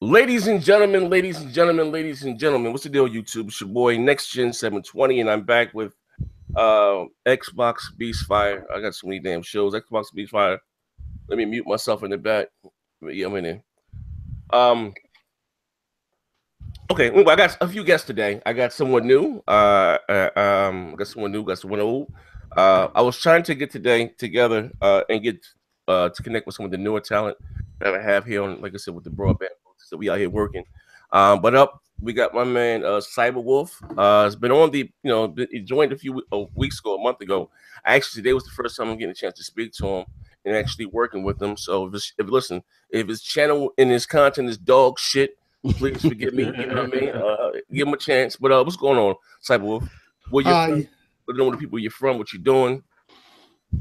Ladies and gentlemen, ladies and gentlemen, ladies and gentlemen, what's the deal, YouTube? It's your boy Next Gen 720, and I'm back with Xbox Beast Fire. I got so many damn shows. Xbox Beast Fire. Let me mute myself in the back. Yeah, I'm in there. Okay, well, I got a few guests today. I got someone new. I got someone new. Got someone old. I was trying to get today together and get to connect with some of the newer talent that I have here on, like I said, with the broadband. So we out here working. But up, we got my man Cyberwolf. Has been on the, he joined a few weeks ago, a month ago. Actually, today was the first time I'm getting a chance to speak to him and actually working with him. So if his channel and his content is dog shit, please forgive me. You know what I mean? Give him a chance. But what's going on, Cyberwolf? Where you from? What are the people you're from? What you doing?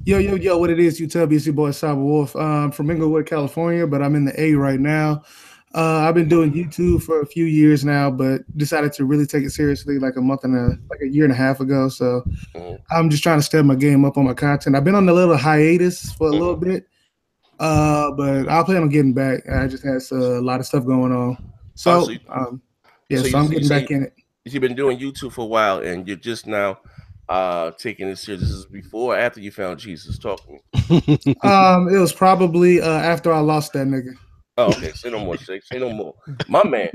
Yo, what it is, you tell me, it's your boy Cyberwolf. I'm from Inglewood, California, but I'm in the A right now. I've been doing YouTube for a few years now, but decided to really take it seriously like a year and a half ago. So I'm just trying to step my game up on my content. I've been on a little hiatus for a little bit, but I plan on getting back. I just had a lot of stuff going on. So I'm getting back in it. You've been doing YouTube for a while, and you're just now taking it serious. This is before or after you found Jesus? Talk to me. It was probably after I lost that nigga. Oh, okay. Say no more, Shake. Say no more. My man.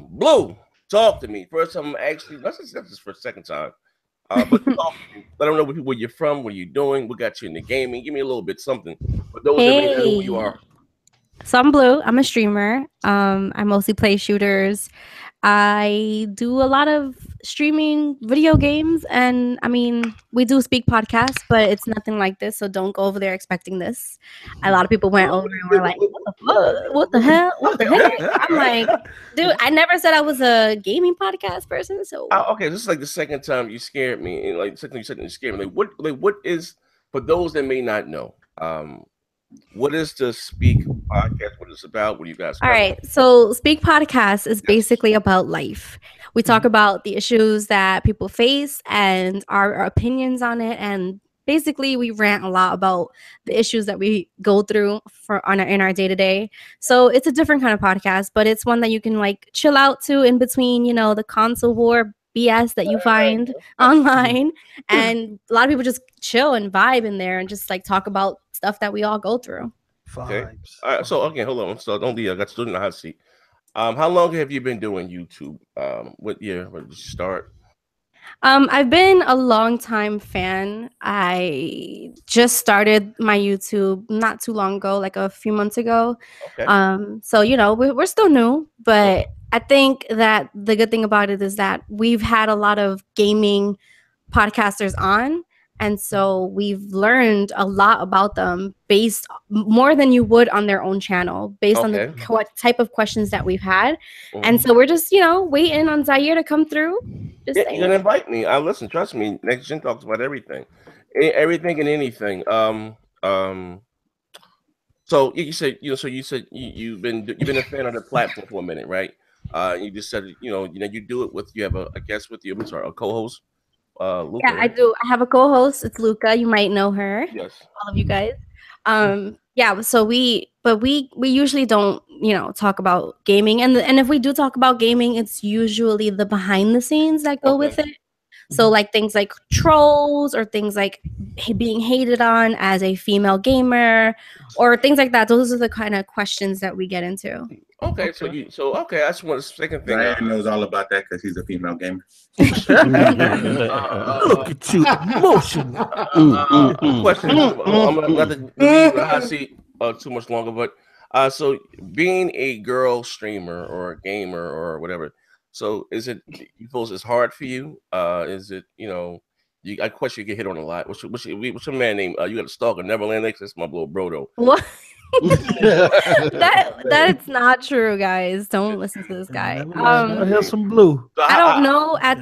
Blue, talk to me. First time actually, that's just for the second time. But talk to me. Let them know where you're from, what you're doing, what got you into gaming. Give me a little bit something. For those that may know who you are. So I'm Blue. I'm a streamer. I mostly play shooters. I do a lot of streaming video games, and I mean, we do speak podcasts, but it's nothing like this, so don't go over there expecting this. A lot of people went over and were like, what the fuck? What the hell? What the heck? I'm like, dude, I never said I was a gaming podcast person, so okay, this is like the second time you scared me, and like the second time you said you scared me. What is, for those that may not know, what is the Speak podcast? What it's about? What do you guys? All right. So Speak podcast is basically about life. We talk about the issues that people face and our opinions on it. And basically we rant a lot about the issues that we go through in our day to day. So it's a different kind of podcast, but it's one that you can like chill out to in between, the console war BS that you find online, and a lot of people just chill and vibe in there and just like talk about stuff that we all go through. Okay. All right. So hold on. So don't leave. I got stood in the hot seat. How long have you been doing YouTube? What year? When did you start? I've been a long time fan. I just started my YouTube not too long ago, like a few months ago. Okay. So we're still new, but I think that the good thing about it is that we've had a lot of gaming podcasters on. And so we've learned a lot about them based more than you would on their own channel, based on the type of questions that we've had. And so we're just, waiting on Zaire to come through. You're gonna invite me. I listen. Trust me. Next Gen talks about everything, everything and anything. So you said, you've been a fan of the platform for a minute, right? You just said, you do it with, you have a guest with you. I'm sorry, a co-host. Luca, yeah, right? I do. I have a co-host. It's Luca. You might know her. Yes. All of you guys. Yeah. So we usually don't, talk about gaming, and if we do talk about gaming, it's usually the behind the scenes that go with it. So like things like trolls or things like being hated on as a female gamer or things like that. Those are the kind of questions that we get into. Okay, I just want a second thing. Ryan knows all about that because he's a female gamer. Look at you, emotional. Question. I'm not to leave the hot seat too much longer, but so being a girl streamer or a gamer or whatever, so is it, you suppose it's hard for you? Is it, I question you get hit on a lot. What's your man name? You got a stalker, Neverland X. That's my little bro though. What? That's not true, guys. Don't listen to this guy. Here's some Blue. I don't know. I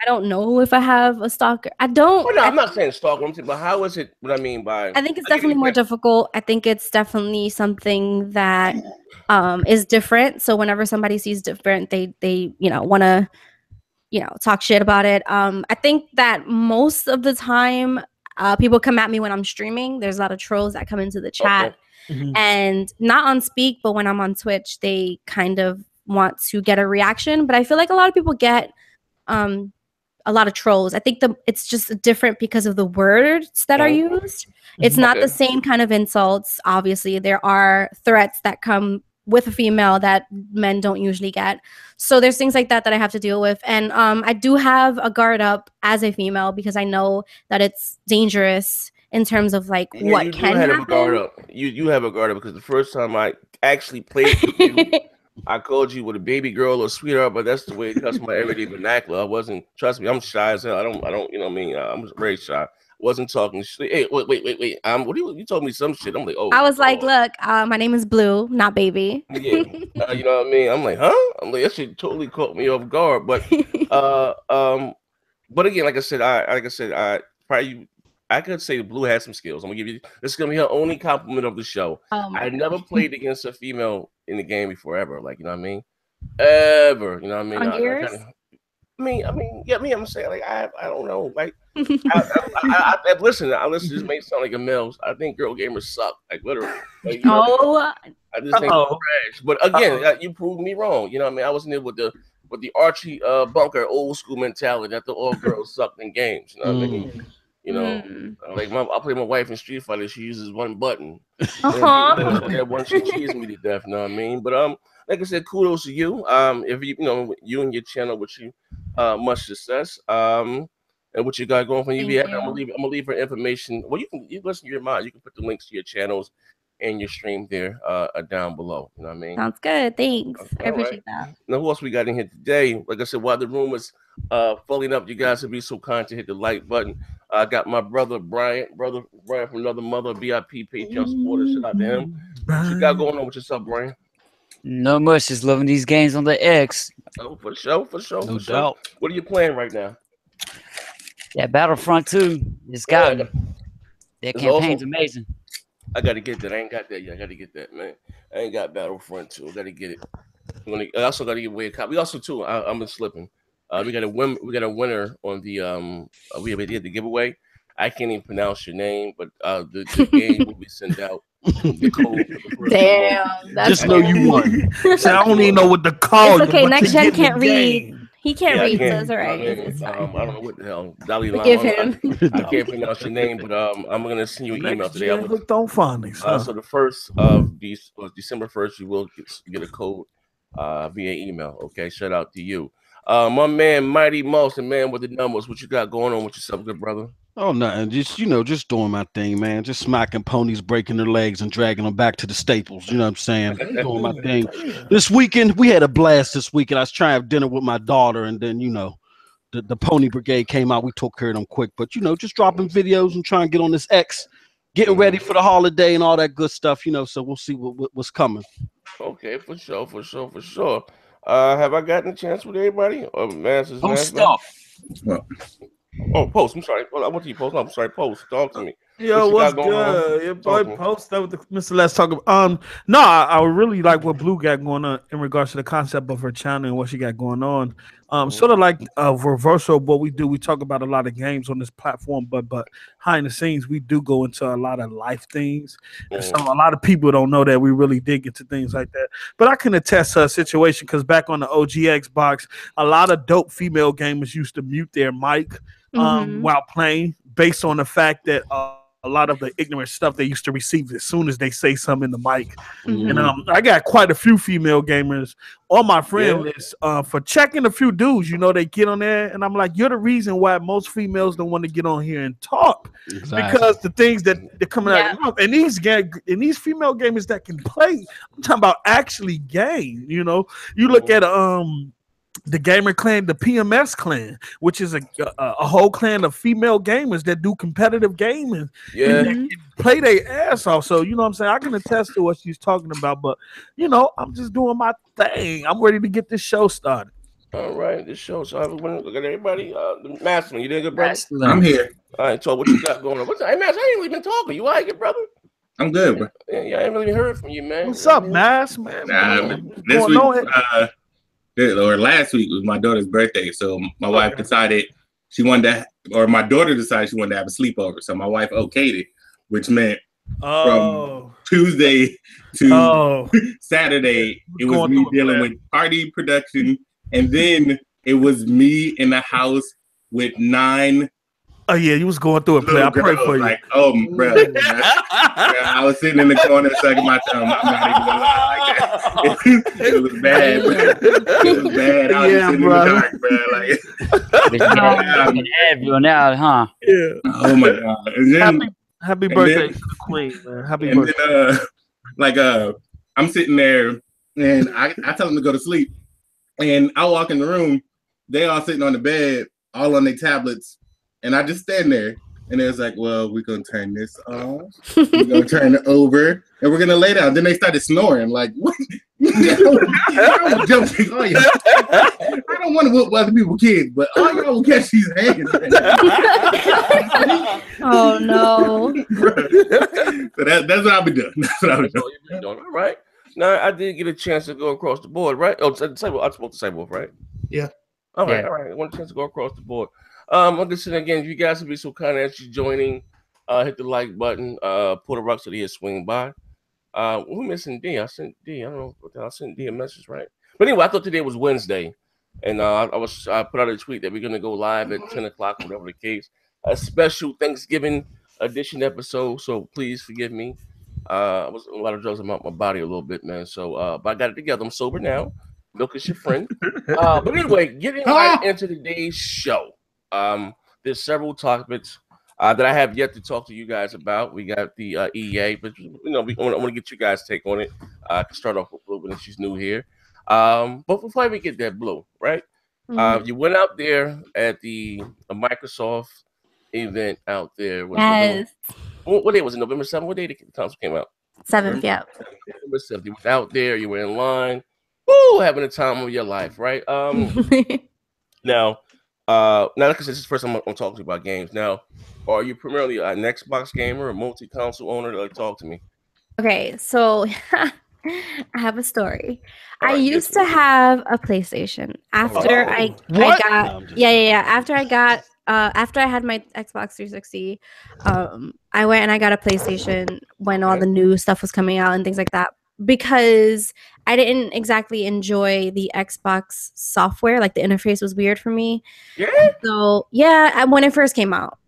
don't know if I have a stalker. I don't. Well, no, I'm not saying stalker. I'm saying, but how is it? What I mean by, I think it's definitely more difficult. I think it's definitely something that is different. So whenever somebody sees different, they want to talk shit about it. I think that most of the time, people come at me when I'm streaming. There's a lot of trolls that come into the chat and not on Speak, but when I'm on Twitch, they kind of want to get a reaction. But I feel like a lot of people get a lot of trolls. I think it's just different because of the words that are used. It's not the same kind of insults. Obviously, there are threats that come with a female that men don't usually get. So there's things like that that I have to deal with. And I do have a guard up as a female because I know that it's dangerous in terms of like what you can have happen. A guard up. You have a guard up because the first time I actually played with you, I called you with a baby girl or sweetheart, but that's the way that's my everyday vernacular. I wasn't, trust me, I'm shy as hell. I don't, you know what I mean? I'm very shy. Wasn't talking shit. Hey, wait. What you told me some shit. I'm like, oh. I was like, look, my name is Blue, not Baby. Yeah. You know what I mean? I'm like, huh? I'm like, that shit totally caught me off guard. But but again, like I said, I could say Blue has some skills. I'm gonna give you this is gonna be her only compliment of the show. I never played against a female in the game before ever. Like, you know what I mean? Ever. You know what I mean? I'm saying, like, I don't know. Like, I listen, this may sound like a male. I think girl gamers suck. Like, literally. Like, you know, I just think it's trash. But again, you proved me wrong. You know what I mean? I wasn't there with the Archie Bunker old school mentality that the all girls sucked in games. You know what I mean? You know, like I play my wife in Street Fighter. She uses one button. That one she cheesed me to death. You know what I mean? But like I said, kudos to you. If you and your channel, wish you much success. And what you got going for you? I'm gonna leave her information. Well, you listen to your mind. You can put the links to your channels and your stream there down below. You know what I mean? Sounds good. Thanks. I appreciate that. Now, who else we got in here today? Like I said, while the room is filling up, you guys would be so kind to hit the like button. I got my brother Brian from Another Mother, VIP Patreon supporter. Shout out to him. What you got going on with yourself, Brian? No much, just loving these games on the X. Oh, for sure. No doubt. What are you playing right now? Yeah, Battlefront 2 just got me. That campaign's amazing. I gotta get that. I ain't got that yet. I gotta get that, man. I ain't got Battlefront 2. I gotta get it. I also gotta give away a copy. We also too. I've been slipping. We got a winner on the we did the giveaway. I can't even pronounce your name, but the game will be sent out. The code. Damn, just know you won. So I don't even know what the call. It's okay. Next gen can't read. He can't read, so it's all right. I don't know what the hell. Forgive him. I can't pronounce your name, but I'm gonna send you an email today. Don't find me. So the first of these December 1st, you will get a code via email. Okay, shout out to you. My man, Mighty Mouse, the man with the numbers. What you got going on with yourself, good brother? Oh, nothing. Just doing my thing, man. Just smacking ponies, breaking their legs, and dragging them back to the staples. You know what I'm saying? Doing my thing. This weekend, we had a blast this weekend. I was trying to have dinner with my daughter, and then, the Pony Brigade came out. We took care of them quick. But, just dropping videos and trying to get on this X, getting ready for the holiday and all that good stuff, so we'll see what's coming. Okay, for sure. Have I gotten a chance with everybody? Oh, Post. I'm sorry. Well, I went to you, Post. I'm sorry, Post. Talk to me. Yo, what's good? Your boy Post. That with the Mr. Let's talk about. No, I really like what Blue got going on in regards to the concept of her channel and what she got going on. Sort of like a reversal of what we do. We talk about a lot of games on this platform, but behind the scenes, we do go into a lot of life things. And so a lot of people don't know that we really dig into things like that. But I can attest to a situation because back on the OG Xbox, a lot of dope female gamers used to mute their mic while playing based on the fact that a lot of the ignorant stuff they used to receive as soon as they say something in the mic. And I got quite a few female gamers on my friend list for checking a few dudes. They get on there, and I'm like, you're the reason why most females don't want to get on here and talk. Exactly. Because the things that they're coming out of your mouth. And these female gamers that can play, I'm talking about actually game. You look at the gamer clan, the PMS clan, which is a whole clan of female gamers that do competitive gaming. Yeah, and they play their ass off. So what I'm saying, I can attest to what she's talking about. But I'm just doing my thing. I'm ready to get this show started. All right, this show. So look at everybody. Masterman, you doing good, brother? I'm here. All right, so what you got going on? Hey, Master, I ain't really been talking. You all right, good brother? I'm good, bro. Yeah, I ain't really heard from you, man. What's up, Mass, man? This week, or last week was my daughter's birthday, so my wife decided my daughter decided she wanted to have a sleepover. So my wife okayed it, which meant From Tuesday to Saturday, it was me dealing with party production, and then it was me in the house with 9. Oh yeah, you was going through it, play. I pray for you. Like, oh, bro, I was sitting in the corner sucking my thumb. I'm not even gonna lie. Like, it was bad. It was bad. I was sitting in the dark, bro. Like, you now, huh? Yeah. Oh my god. And then, happy birthday to the queen, man. Happy birthday. Then, I'm sitting there, and I tell them to go to sleep, and I walk in the room. They all sitting on the bed, all on their tablets. And I just stand there, and it was like, well, we're going to turn this off. We're going to turn it over, and we're going to lay down. Then they started snoring. Like, what? I was joking. Oh, yeah. I don't want to whoop other people's kids, but all y'all will catch these hands. Oh, no. So that's what I've been doing. That's what I've been doing. All right. Now, I did get a chance to go across the board, right? Oh, I spoke to Cyborg, right? Yeah. All right. I want a chance to go across the board. Listen again, if you guys would be so kind as you joining, hit the like button, pull the rocks so they swing by. We're missing D. I sent D. I don't know what the hell. I sent D a message, right? But anyway, I thought today was Wednesday, and I put out a tweet that we're gonna go live at 10 o'clock, whatever the case. A special Thanksgiving edition episode. So please forgive me. I was a lot of drugs about my body a little bit, man. So, but I got it together. I'm sober now. Milk is your friend. But anyway, getting right into today's show. There's several topics that I have yet to talk to you guys about. We got the EA, but I want to get you guys' take on it. I can start off with Blue, and she's new here. But before we get that, Blue, right? Mm-hmm. You went out there at the Microsoft event out there. Yes. What day was it? November 7th? What day the console came out? 7th, yeah. November 7th. You went out there. You were in line. Woo, having the time of your life, right? Now, like I said, this is the first time I'm talking to you about games. Now, are you primarily an Xbox gamer, a multi-console owner? Like, talk to me. Okay, so I have a story. I used to have a PlayStation after I got after I had my Xbox 360. I went and I got a PlayStation when all the new stuff was coming out and things like that, because I didn't exactly enjoy the Xbox software. Like, the interface was weird for me. Yeah. So yeah, when it first came out.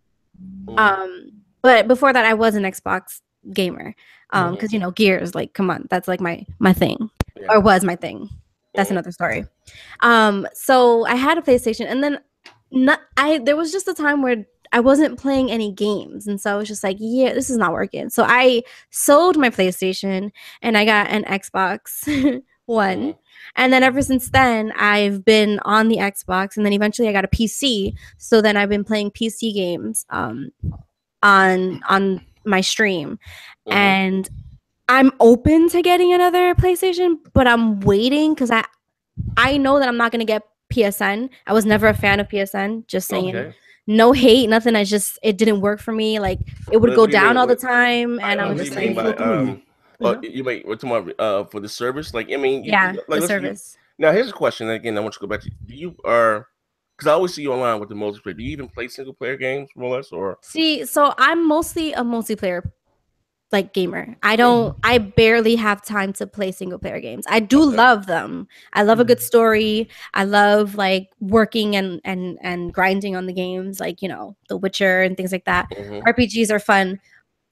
But before that, I was an Xbox gamer. Because Gears, like, come on, that's like my thing, or was my thing. That's another story. So I had a PlayStation, and then there was just a time where I wasn't playing any games, and so I was just like, yeah, this is not working. So I sold my PlayStation and I got an Xbox One. And then ever since then, I've been on the Xbox, and then eventually I got a PC. So then I've been playing PC games on my stream. And I'm open to getting another PlayStation, but I'm waiting because I know that I'm not going to get PSN. I was never a fan of PSN, just saying. Okay. No hate, nothing. It didn't work for me. Like, it would go down all the time, and I was just like, you might tomorrow for the service, like, I mean, the service. Now, here's a question. Again, I want you to go back to because I always see you online with the multiplayer. Do you even play single player games, more or less, or? See, so I'm mostly a multiplayer like gamer. I barely have time to play single player games. I do love them. I love a good story. I love like working and grinding on the games, like, The Witcher and things like that. RPGs are fun,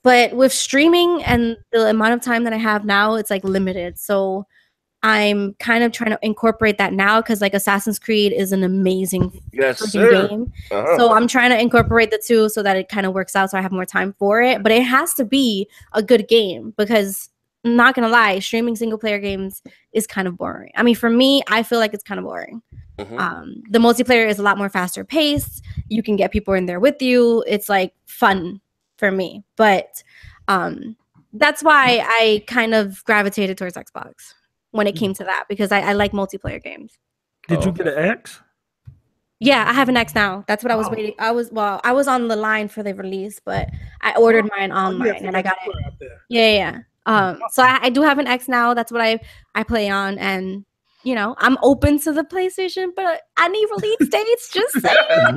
but with streaming and the amount of time that I have now, it's like limited. So I'm kind of trying to incorporate that now, because like Assassin's Creed is an amazing game. So I'm trying to incorporate the two so that it kind of works out, so I have more time for it. But it has to be a good game, because I'm not gonna lie, streaming single player games is kind of boring. I mean, for me, I feel like it's kind of boring. The multiplayer is a lot more faster paced. You can get people in there with you. It's like fun for me. But that's why I kind of gravitated towards Xbox when it came to that, because I like multiplayer games. Did you get an X? Yeah, I have an X now. That's what I was waiting. I was on the line for the release, but I ordered mine online and I got it. Yeah. So I do have an X now. That's what I play on, and you know, I'm open to the PlayStation, but I need release dates. Just saying. I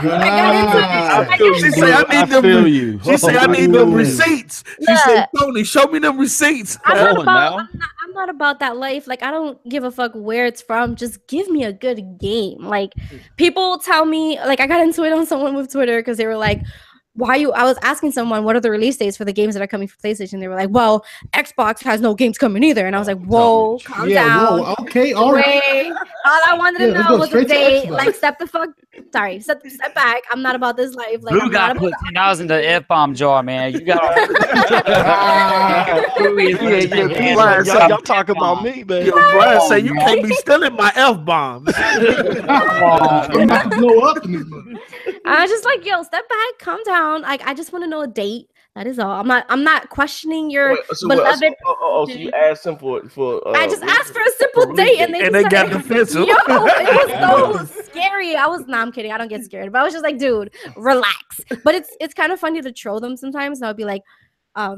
got into it. She say I need them. She say I need them receipts. She said, Tony, show me them receipts. I'm not about that life. Like, I don't give a fuck where it's from. Just give me a good game. Like, people tell me, like, I got into it on someone with Twitter because they were like, I was asking someone what are the release dates for the games that are coming for PlayStation. They were like, well, Xbox has no games coming either. And I was like, whoa, calm down. Whoa, okay, all right. All I wanted to know was the date. Like, step back. I'm not about this life. Like, Blue got put $10 in the F-bomb jar, man. You got y'all talk about me, man. Yo, Brian say you can't be stealing my F-bombs. I was just like, yo, step back, calm down. Like, I just want to know a date. That is all. I'm not questioning your beloved. So you asked them for I just asked for a simple date, and they got defensive. Yo, it was so scary. I'm kidding. I don't get scared, but I was just like, dude, relax. But it's kind of funny to troll them sometimes. And I'll be like,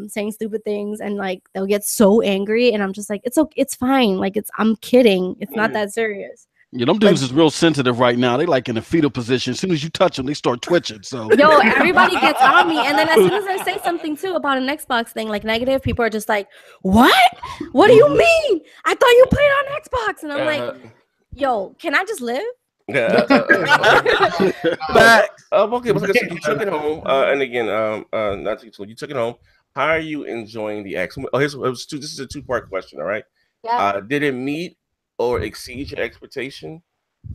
saying stupid things, and like they'll get so angry, and I'm just like, it's fine. Like, I'm kidding. It's not that serious. Yeah, them dudes is real sensitive right now. They like in a fetal position. As soon as you touch them, they start twitching. So yo, everybody gets on me, and then as soon as I say something too about an Xbox thing, like negative, people are just like, "What? What do you mean? I thought you played on Xbox." And I'm like, "Yo, can I just live?" Okay, but like I said, you took it home, and again, not to you took it home. How are you enjoying the X? Oh, this is a two-part question. All right. Yeah. Did it meet or exceed your expectation,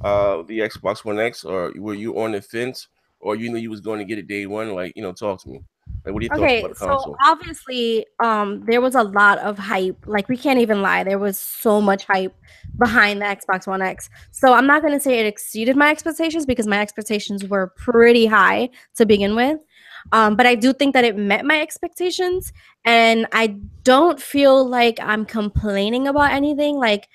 the Xbox One X, or were you on the fence, or you knew you was going to get it day one? Like, talk to me. Like, what do you thought about the console? So obviously, there was a lot of hype. Like, we can't even lie. There was so much hype behind the Xbox One X. So I'm not going to say it exceeded my expectations because my expectations were pretty high to begin with. But I do think that it met my expectations, and I don't feel like I'm complaining about anything. Like,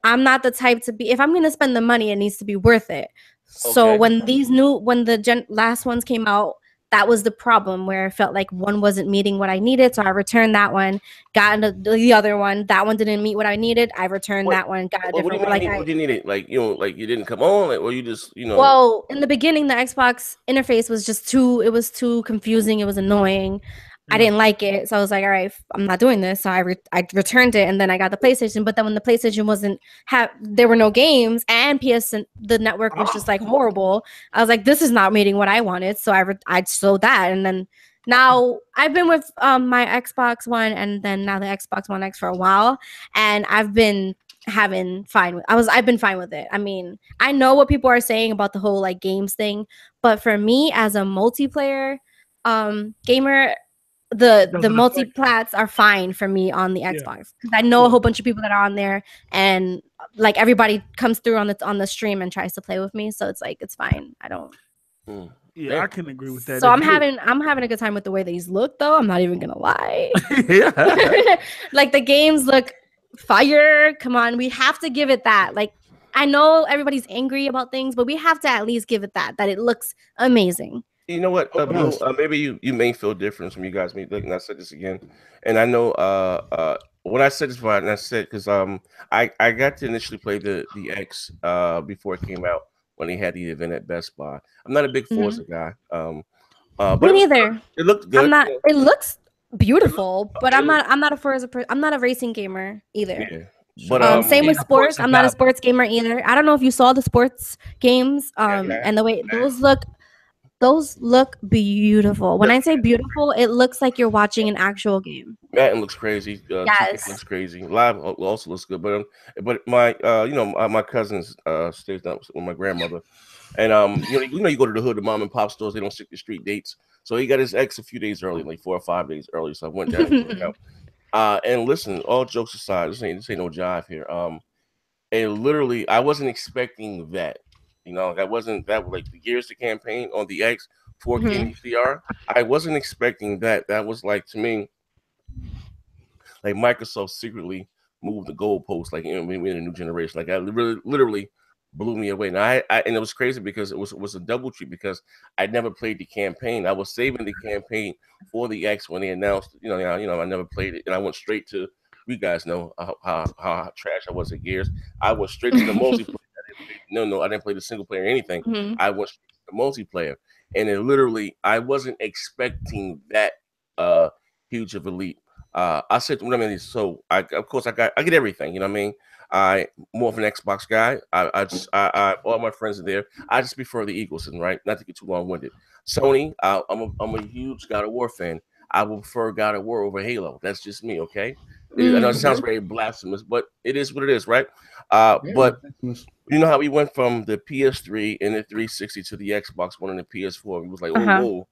I'm not the type to be, if I'm going to spend the money, it needs to be worth it. Okay. So when the last ones came out, that was the problem where I felt like one wasn't meeting what I needed. So I returned that one, got into the other one. That one didn't meet what I needed. I returned that one, got a different one. What do you need it? Like, like you didn't come on, or you just, Well, in the beginning, the Xbox interface was just it was too confusing. It was annoying. I didn't like it, so I was like, all right, I'm not doing this. So I returned it, and then I got the PlayStation. But then when the PlayStation there were no games, and the network was just like horrible. I was like, this is not meeting what I wanted. So I sold that, and then now I've been with my Xbox One, and then now the Xbox One X for a while, and I've been I've been fine with it. I mean, I know what people are saying about the whole like games thing, but for me as a multiplayer gamer, the multi-plats are fine for me on the Xbox because I know a whole bunch of people that are on there, and like everybody comes through on the stream and tries to play with me, so it's like it's fine. I don't. Yeah, I can agree with that. So I'm having a good time with the way these look, though. I'm not even gonna lie. Like the games look fire. Come on, we have to give it that. Like, I know everybody's angry about things, but we have to at least give it that it looks amazing. You know what? Maybe you may feel different from you guys. Look, and I said this again, and I know when I said this before, and I said because I got to initially play the X before it came out when they had the event at Best Buy. I'm not a big Forza guy. But me neither. It looked good. It looks beautiful, but I'm not a Forza. I'm not a racing gamer either. Yeah. But same with sports. I'm not a sports gamer either. I don't know if you saw the sports games and the way those look beautiful. When I say beautiful, it looks like you're watching an actual game. Madden looks crazy. Yes, looks crazy. Live also looks good. But my my cousins stays down with my grandmother, and you go to the hood, the mom and pop stores. They don't stick to street dates. So he got his X a few days early, like 4 or 5 days early. So I went down and checked out. And listen, all jokes aside, this ain't no jive here. And literally, I wasn't expecting that. That wasn't like the Gears to campaign on the X 4K HDR. I wasn't expecting that. That was like, to me, like Microsoft secretly moved the goalpost. Like, we're in a new generation. Like, that literally blew me away. Now, and it was crazy because it was a double treat because I never played the campaign. I was saving the campaign for the X when they announced. I never played it, and I went straight to you guys know how trash I was at Gears. I went straight to the multiplayer. I didn't play the single player or anything. I went straight to the multiplayer, and it literally, I wasn't expecting that huge of a leap. I said, what I mean is, so of course I get everything. You know what I mean? I more of an Xbox guy. I all my friends are there. I just prefer the ecosystem, right? Not to get too long-winded. Sony, I'm a huge God of War fan. I will prefer God of War over Halo. That's just me, okay? I know it sounds very blasphemous, but it is what it is, right? But you know how we went from the PS3 and the 360 to the Xbox One and the PS4. It was like, whoa.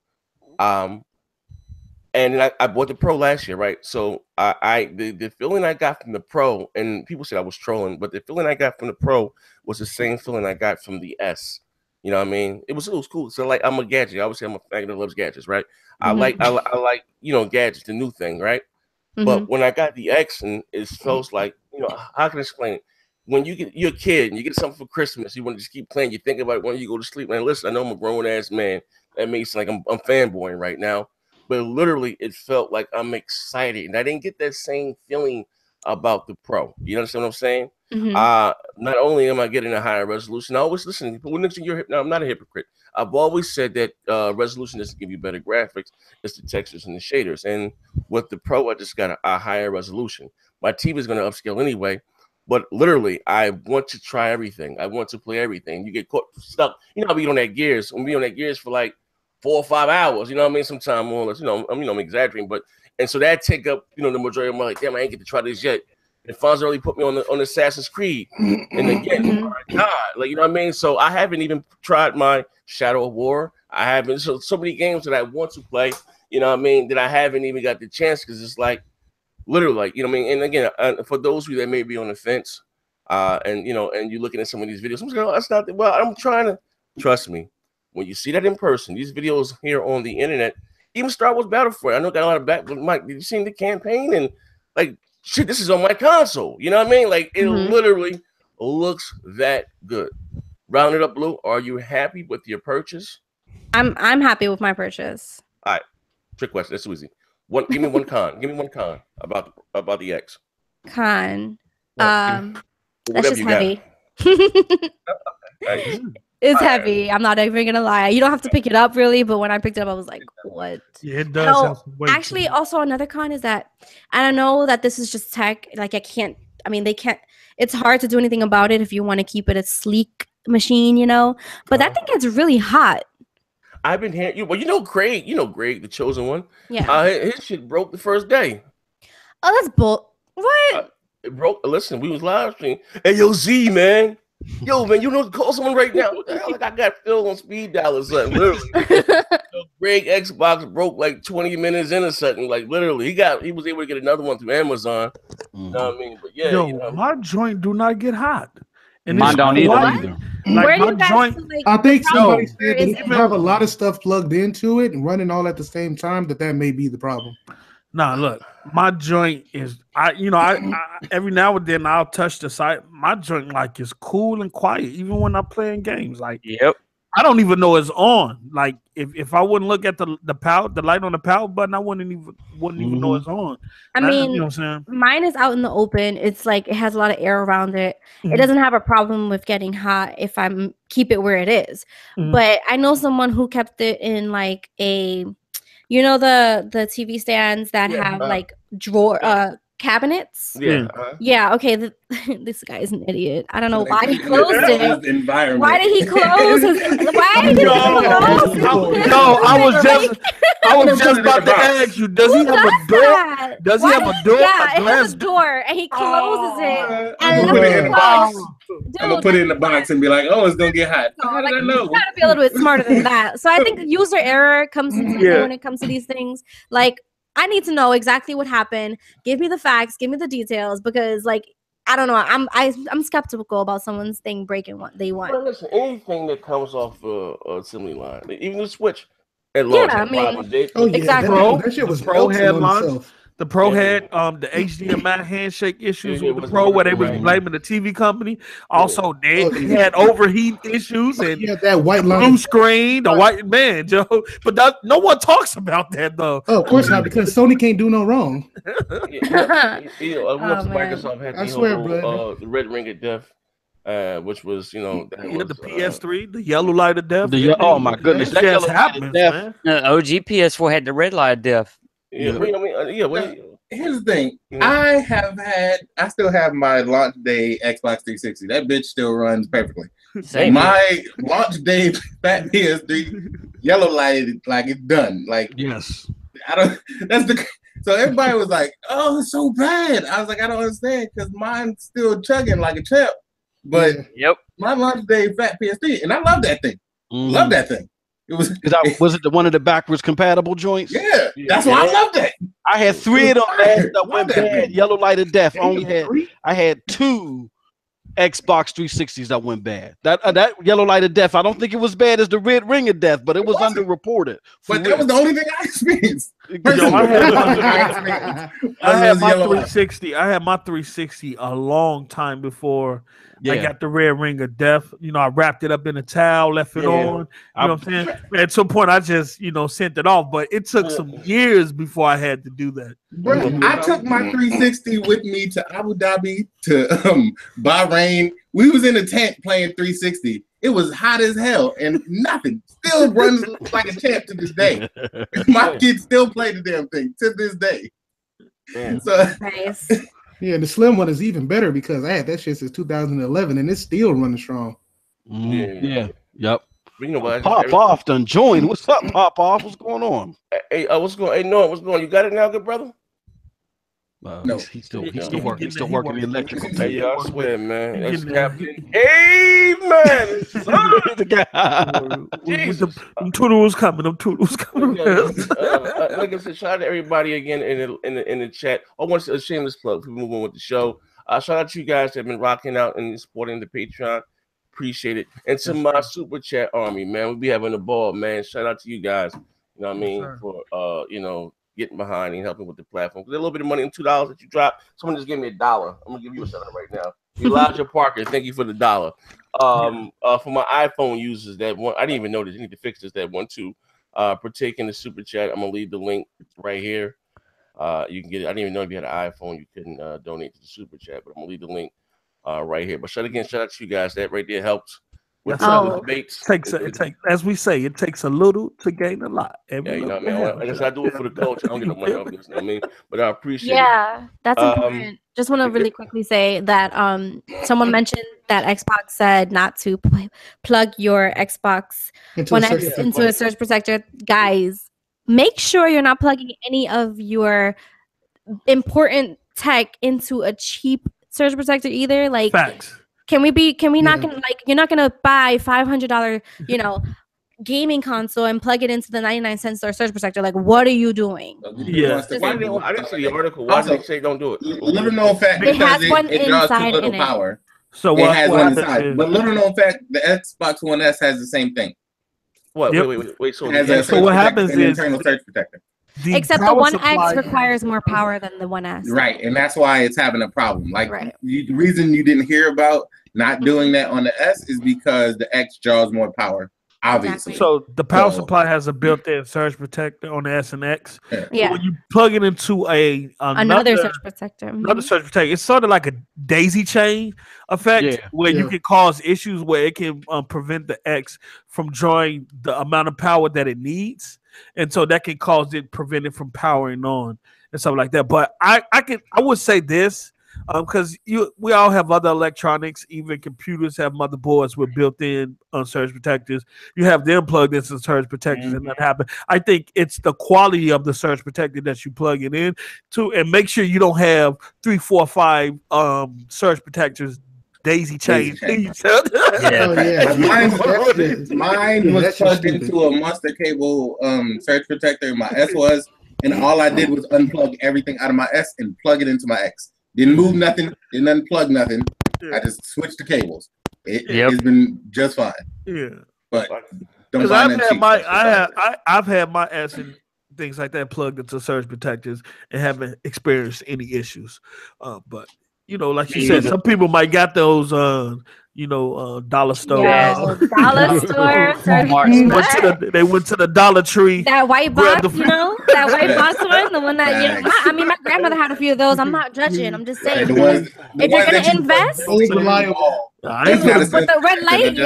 And I bought the Pro last year, right? So the feeling I got from the Pro, and people said I was trolling, but the feeling I got from the Pro was the same feeling I got from the S. You know what I mean? It was cool. So like, I'm a gadget. Obviously, I'm a fan that loves gadgets, right? I like gadgets, the new thing, right? But when I got the X, and it feels like, how can I explain it? When you're a kid and you get something for Christmas, you want to just keep playing. You think about it when you go to sleep. Man, listen, I know I'm a grown ass man. That makes like I'm fanboying right now. But literally, it felt like I'm excited, and I didn't get that same feeling about the Pro. You understand what I'm saying? Not only am I getting a higher resolution, I always listen. No, I'm not a hypocrite. I've always said that resolution doesn't give you better graphics; it's the textures and the shaders. And with the Pro, I just got a higher resolution. My TV is going to upscale anyway, but literally, I want to try everything. I want to play everything. You get caught stuck. You know, I'll be on that Gears. I'm be on that Gears for like 4 or 5 hours, you know what I mean? Sometimes more or less, I'm exaggerating, but and so that take up, the majority of my like, damn, I ain't get to try this yet. And Fonz already put me on Assassin's Creed. And again, oh my God, like, you know what I mean? So I haven't even tried my Shadow of War. I haven't so many games that I want to play, you know what I mean, that I haven't even got the chance, because it's like literally like, you know what I mean? And again, for those of you that may be on the fence, and you're looking at some of these videos, I'm saying, that's not well, I'm trying to trust me. When you see that in person, these videos here on the internet, even Star Wars Battlefront, I know got a lot of back, but Mike, did you see the campaign? And like, shit, this is on my console. You know what I mean? Like, it literally looks that good. Round it up, Blue. Are you happy with your purchase? I'm happy with my purchase. All right. Trick question. That's easy. Give me one con. Give me one con about the X. Con. That's just heavy. Okay. It's heavy. I'm not even gonna lie. You don't have to pick it up really, but when I picked it up, I was like, "What?" Yeah, it does. Actually, also another con is that I don't know that this is just tech. Like they can't. It's hard to do anything about it if you want to keep it a sleek machine, But that thing gets really hot. I've been hearing Craig. Greg, the chosen one. Yeah. His shit broke the first day. Oh, that's bull. What? It broke. Listen, we was live streaming. Hey, yo, Z, man. Yo, man, call someone right now. What the hell? Like I got Phil on speed dial or something. Literally, Greg Xbox broke like 20 minutes in or something. Like literally, he was able to get another one through Amazon. You know what I mean? But yeah, my joint do not get hot. And mine don't either. Like my joint. I think somebody said that if you have a lot of stuff plugged into it and running all at the same time, that may be the problem. Nah, look, my joint is I every now and then I'll touch the side. My joint like is cool and quiet, even when I'm playing games. Like, I don't even know it's on. Like, if I wouldn't look at the light on the power button, I wouldn't even know it's on. I mean, you know what I'm saying? Mine is out in the open. It's like it has a lot of air around it. It doesn't have a problem with getting hot if I keep it where it is. But I know someone who kept it in like a. The TV stands that have like drawer cabinets. Yeah. Okay. This guy is an idiot. I don't know why he closed it. Why did he close his? Why did he close? No, I was just about to ask you. Does he have a door? Does he have a door? Yeah, it has a door, and he closes it. And put it in a box. I'm gonna put it in the box and be like, "Oh, it's gonna get hot." How did I know? You gotta be a little bit smarter than that. So I think user error comes into play when it comes to these things. Like, I need to know exactly what happened. Give me the facts. Give me the details, because, like, I don't know. I'm skeptical about someone's thing breaking what they want. Well, listen, anything that comes off assembly line, even the switch, at launch, exactly. That shit was Pro had on launch. itself. The Pro had the HDMI handshake issues with the Pro, where they was blaming the TV company. Also, they had overheat issues and that white blue screen, the white man, Joe. But no one talks about that though. Oh, of course not, because Sony can't do no wrong. Microsoft had the red ring of death. Which was, you know, the PS3, the yellow light of death. Oh my goodness, that just happens, man. OG PS4 had the red light of death. Here's the thing. I still have my launch day Xbox 360. That bitch still runs perfectly. My launch day fat PS3 yellow light, like it's done. Like yes, I don't. That's the. So everybody was like, "Oh, it's so bad." I was like, "I don't understand," because mine's still chugging like a champ. But my launch day fat PS3, and I love that thing. Love that thing. It was it the one of the backwards compatible joints? Yeah, that's why I love that. I had 3 of them that went bad. Yellow light of death. I had 2 Xbox 360s that went bad. That yellow light of death. I don't think it was bad as the red ring of death, but it was underreported. But that was the only thing I experienced. I had my 360. I had my 360 a long time before I got the red ring of death. You know, I wrapped it up in a towel, left it on. You know what I'm saying? At some point, I just, sent it off. But it took some years before I had to do that. Bro, I took my 360 with me to Abu Dhabi, to Bahrain. We was in a tent playing 360. It was hot as hell, and nothing. Still runs like a champ to this day. My kids still play the damn thing to this day. So nice. Yeah, the slim one is even better because I had that shit since 2011 and it's still running strong. Yeah. Yep. You know what? Pop off done joined. What's up, Pop off? What's going on? Hey, what's going? Hey, Noah, what's going? You got it now, good brother? No, he's still working. He's still working the electrical. Hey, I swear, man. That's Captain. Hey, man. Them toodles coming. Them toodles coming. Like I said, shout out to everybody again in the chat. I want to shameless plug for moving on with the show. Shout out to you guys that have been rocking out and supporting the Patreon. Appreciate it. And to my super chat army, man, we be having a ball, man. Shout out to you guys. You know what I mean? For getting behind and helping with the platform. A little bit of money and $2 that you drop. Someone just gave me $1. I'm gonna give you a shout out right now. Elijah Parker, thank you for the $1. For my iPhone users, that one, I didn't even notice. You need to fix this. That one too. Partake in the super chat. I'm gonna leave the link right here. You can get it. I didn't even know if you had an iPhone, you couldn't donate to the super chat, but I'm gonna leave the link right here. But shout out to you guys. That right there helps. As we say, it takes a little to gain a lot. You know, man. I guess I do it for the culture. I don't get no money off this. You know what I mean? But I appreciate it. Yeah, that's important. Just want to really quickly say that someone mentioned that Xbox said not to plug your Xbox One X into a surge protector. Guys, make sure you're not plugging any of your important tech into a cheap surge protector either. Like, facts. Can we not gonna, like, you're not gonna buy $500, gaming console and plug it into the 99-cent store surge protector? Like, what are you doing? Yeah. I didn't see the article. Why did they say don't do it? Little known fact, it has one it draws inside too little in power. So it has one inside. But little known fact, the Xbox One S has the same thing. What? Wait. So what happens is internal surge protector. Except the One X requires more power than the One S. Right, and that's why it's having a problem. Like, the reason you didn't hear about not doing that on the S is because the X draws more power, obviously. So the power supply has a built-in surge protector on the S and X. Yeah. When you plug it into another surge protector, it's sort of like a daisy chain effect where you can cause issues where it can prevent the X from drawing the amount of power that it needs. And so that can prevent it from powering on and stuff like that. But I would say this, because we all have other electronics, even computers have motherboards with built-in surge protectors. You have them plugged into surge protectors and that happen. I think it's the quality of the surge protector that you plug it in to, and make sure you don't have 3, 4, 5 surge protectors daisy chain. Mine was plugged into a monster cable surge protector. My S was, and all I did was unplug everything out of my S and plug it into my X. Didn't move nothing, didn't unplug nothing. I just switched the cables. It's been just fine. Yeah, but don't buy that cheap. I've had my S and things like that plugged into surge protectors and haven't experienced any issues. But you know, like you said, some people might got those dollar store. Yeah, dollar store. They went to the Dollar Tree. That white box, that white box one, the one that my grandmother had a few of those. I'm not judging. I'm just saying. If you're gonna invest, with the red light,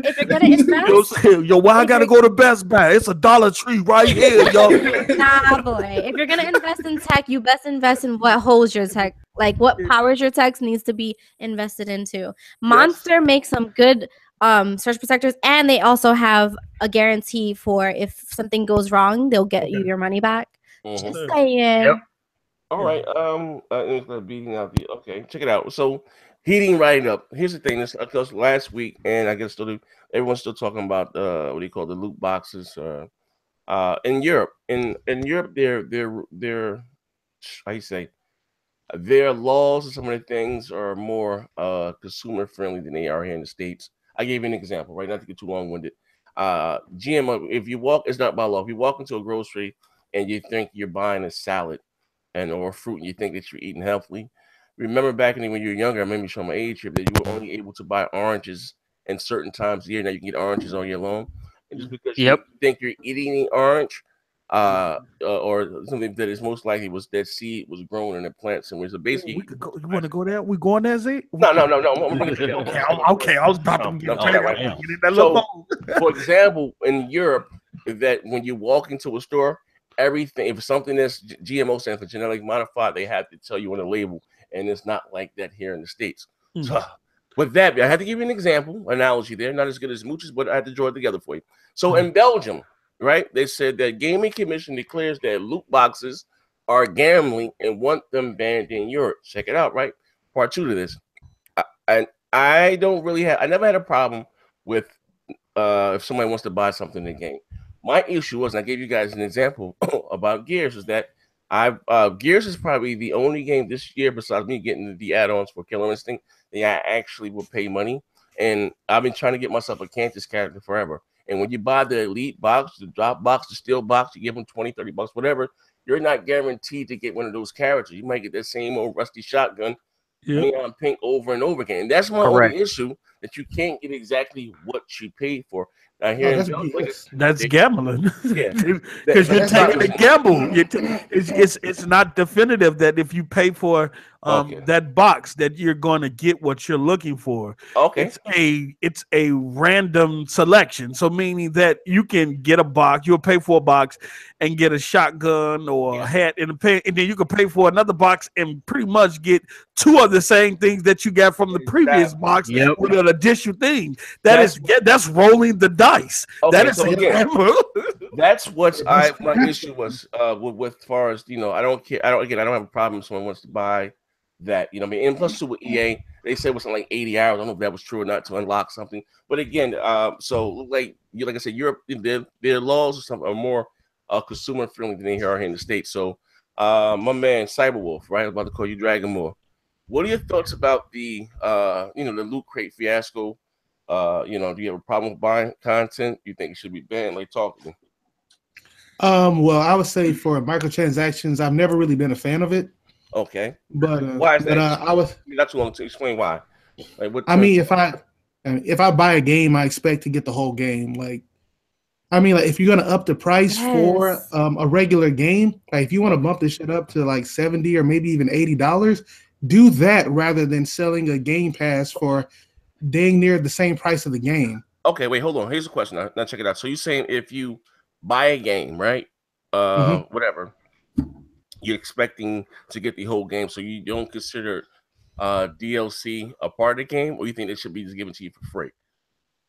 if you're gonna invest, yo, why I gotta go to Best Buy? It's a Dollar Tree right here, yo. Nah, boy. If you're gonna invest in tech, you best invest in what holds your tech. Like what powers your tech needs to be invested into. Monster makes some good surge protectors, and they also have a guarantee for if something goes wrong, they'll get you your money back. Just saying. Yep. All right. Beating out the check it out. So heating right up. Here's the thing. This because last week, and I guess everyone's still talking about what do you call the loot boxes in Europe. In Europe, they're how you say their laws and some of the things are more consumer friendly than they are here in the States. I gave you an example, right? Not to get too long winded. GMO. If you walk, it's not by law. If you walk into a grocery and you think you're buying a salad or fruit, and you think that you're eating healthily. Remember back when you were younger, I remember showing my age here that you were only able to buy oranges in certain times of year. Now you can get oranges all year long. And just because you think you're eating an orange, or something that is most likely was that seed was grown in the plants, and so basically you want to go there? We going there, Z? No. I'm bringing it okay. I was about to get for example, in Europe, that when you walk into a store, everything, if something that's GMO stands for genetically modified, they have to tell you on the label, and it's not like that here in the States. So with that, I had to give you an example, analogy there, not as good as Mooch's, but I had to draw it together for you. So in Belgium, right, they said that Gaming Commission declares that loot boxes are gambling and want them banned in Europe. Check it out, right? Part 2 to this. I never had a problem with if somebody wants to buy something in the game. My issue was, and I gave you guys an example about Gears, is that Gears is probably the only game this year, besides me getting the add-ons for Killer Instinct, that I actually will pay money. And I've been trying to get myself a Cantus character forever. And when you buy the elite box, the drop box, the steel box, you give them 20, 30 bucks, whatever, you're not guaranteed to get one of those characters. You might get that same old rusty shotgun, neon pink over and over again. And that's my only issue, that you can't get exactly what you paid for. Now here that's gambling. Because you're taking a gamble. It's not definitive that if you pay for that box that you're going to get what you're looking for. It's a random selection. So meaning that you can get a box, you'll pay for a box and get a shotgun or a hat and then you can pay for another box and pretty much get 2 of the same things that you got from the previous box with an additional thing. That's rolling the dice. That is that's what my issue was with far as I don't care. I don't have a problem if someone wants to buy that, and plus with EA, they said it was something like 80 hours. I don't know if that was true or not to unlock something. But again, so like I said, Europe, their laws or something are more consumer friendly than they are here in the States. So my man Cyberwolf, right? I was about to call you Dragon More. What are your thoughts about the the loot crate fiasco? Do you have a problem with buying content? You think it should be banned? Like, talk to me. Well, I would say for microtransactions, I've never really been a fan of it. Okay, but why is that? I was not too long to explain why. Like, if I buy a game, I expect to get the whole game. Like if you're gonna up the price for a regular game, like if you want to bump this shit up to like $70 or maybe even $80, do that rather than selling a game pass for dang near the same price of the game. Okay, wait, hold on. Here's a question. Now check it out. So you're saying if you buy a game, right? Whatever, you're expecting to get the whole game, so you don't consider DLC a part of the game, or you think it should be just given to you for free?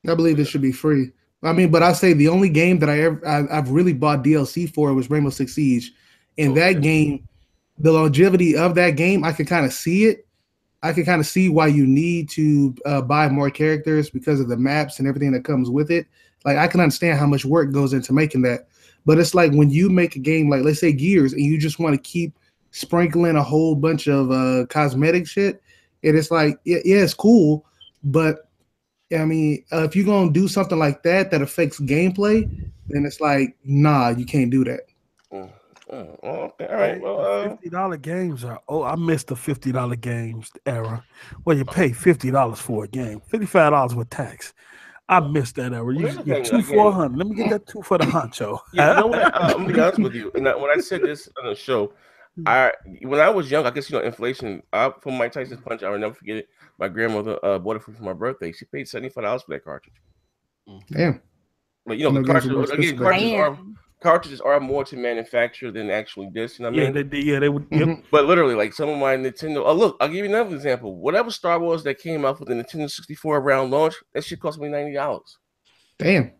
I believe it should be free. But I say the only game that I've really bought DLC for was Rainbow Six Siege. And that game, the longevity of that game, I can kind of see it. I can kind of see why you need to buy more characters because of the maps and everything that comes with it. Like, I can understand how much work goes into making that. But it's like when you make a game, like let's say Gears, and you just want to keep sprinkling a whole bunch of cosmetic shit, and it's like, it's cool, but if you're going to do something like that affects gameplay, then it's like, nah, you can't do that. Oh, okay, all right. Well, $50 games are. Oh, I missed the $50 games era. Well, you pay $50 for a game, $55 with tax. I missed that era. You here's the get thing, two for again. $100. Let me get that two for the honcho. Yeah, you know what? I'm gonna be honest with you. And when I said this on the show, when I was young, I guess inflation. From Mike Tyson's Punch, I will never forget it. My grandmother bought it for my birthday. She paid $75 for that cartridge. Damn. But the cartridges again, cartridges are more to manufacture than actually discs. You know what I mean? They would. Yep. But literally, like some of my Nintendo. Oh, look, I'll give you another example. Whatever Star Wars that came out with the Nintendo 64 around launch, that shit cost me $90. Damn.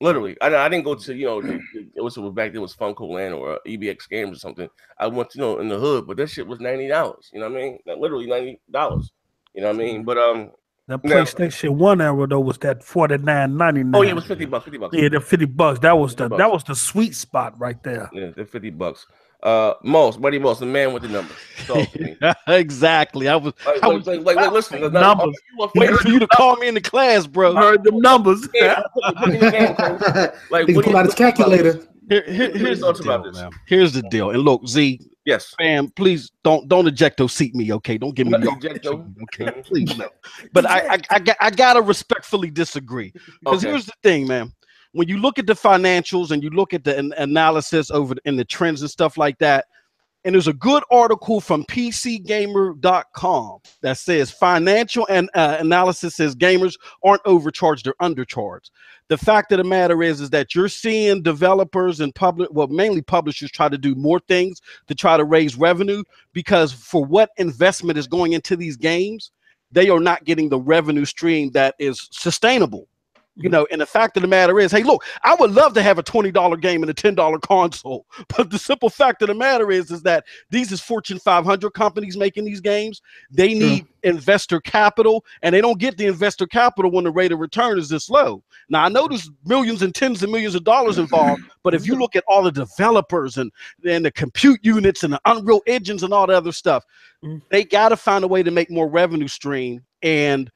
Literally, I didn't go to it was back then it was Funko Land or EBX Games or something. I went to in the hood, but that shit was $90. You know what I mean? Literally $90. You know what I mean? But that PlayStation 1 era though was that $49.99. Oh yeah, it was $50. $50. Yeah, the $50. That was the sweet spot right there. Yeah, the $50. Buddy Moss, the man with the numbers. Exactly. I was listen, the numbers. Waiting for you to call me in the class, bro. Heard the numbers. Like, what do you calculator? Here's the deal, man. Here's the deal. And look, Z. Yes, fam. Please don't ejecto seat me, okay? Don't give me no ejecto, okay? Please no. But I gotta respectfully disagree because here's the thing, man. When you look at the financials and you look at the analysis in the trends and stuff like that, and there's a good article from PCGamer.com that says financial analysis says gamers aren't overcharged, they're undercharged. The fact of the matter is that you're seeing developers and mainly publishers try to do more things to try to raise revenue because for what investment is going into these games, they are not getting the revenue stream that is sustainable. And the fact of the matter is, hey, look, I would love to have a $20 game and a $10 console. But the simple fact of the matter is that these is Fortune 500 companies making these games. They need investor capital, and they don't get the investor capital when the rate of return is this low. Now, I know there's millions and tens of millions of dollars involved, but if you look at all the developers and the compute units and the Unreal engines and all the other stuff, they got to find a way to make more revenue stream. And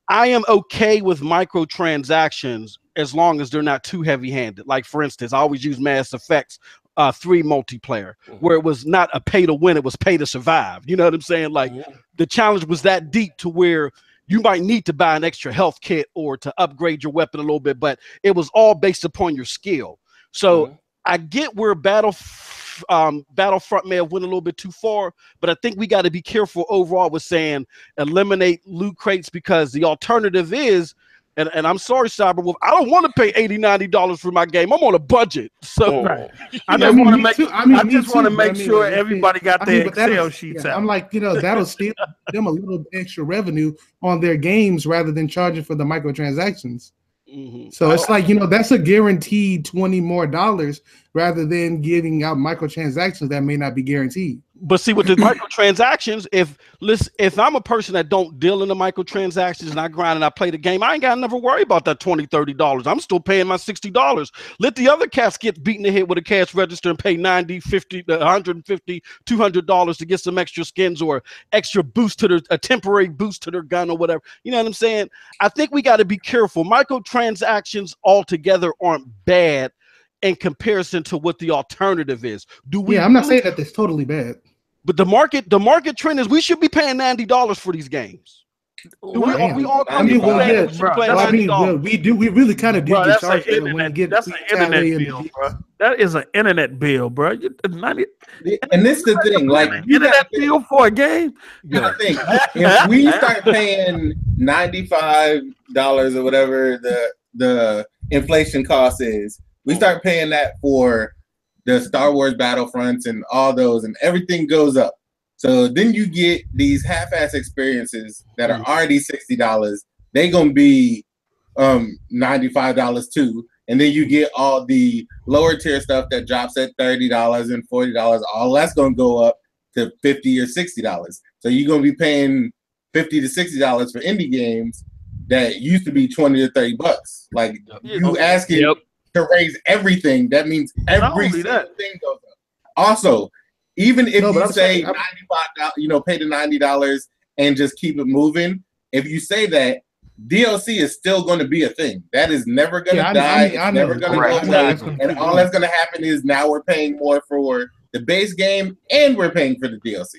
I am okay with microtransactions as long as they're not too heavy-handed. Like, for instance, I always use Mass Effect 3 multiplayer, where it was not a pay to win, it was pay to survive. You know what I'm saying? Like, the challenge was that deep to where you might need to buy an extra health kit or to upgrade your weapon a little bit, but it was all based upon your skill. So I get where Battlefront may have went a little bit too far, but I think we got to be careful overall with saying eliminate loot crates because the alternative is, and I'm sorry, Cyberwolf, I don't want to pay $80-$90 for my game. I'm on a budget, so I just want to make sure everybody got their Excel sheets out. I'm like, that'll steal them a little extra revenue on their games rather than charging for the microtransactions. So it's like, that's a guaranteed $20 more rather than giving out microtransactions that may not be guaranteed. But see, with the microtransactions, if I'm a person that don't deal in the microtransactions and I grind and I play the game, I ain't got to never worry about that $20, $30. I'm still paying my $60. Let the other cats get beaten in the head with a cash register and pay $90, $50, $150, $200 to get some extra skins or extra boost to a temporary boost to their gun or whatever. You know what I'm saying? I think we got to be careful. Microtransactions altogether aren't bad in comparison to what the alternative is. I'm not saying that it's totally bad. But the market trend is we should be paying $90 for these games. We really kind of do. Bro, that's an internet bill, bro. That is an internet bill, bro. And this is the thing, like internet bill for a game. I think if we start paying $95 or whatever the inflation cost is, we start paying that for the Star Wars Battlefronts and all those, and everything goes up. So then you get these half-ass experiences that are already $60. They gonna be $95 too, and then you get all the lower tier stuff that drops at $30 and $40. All that's gonna go up to $50 or $60. So you're gonna be paying $50 to $60 for indie games that used to be $20 to $30. Like you asking to raise everything, that means every single thing goes up. Also, even if you say $95, pay the $90 and just keep it moving. If you say that, DLC is still going to be a thing. That is never going to die. It's never going to go away. And all that's going to happen is now we're paying more for the base game and we're paying for the DLC.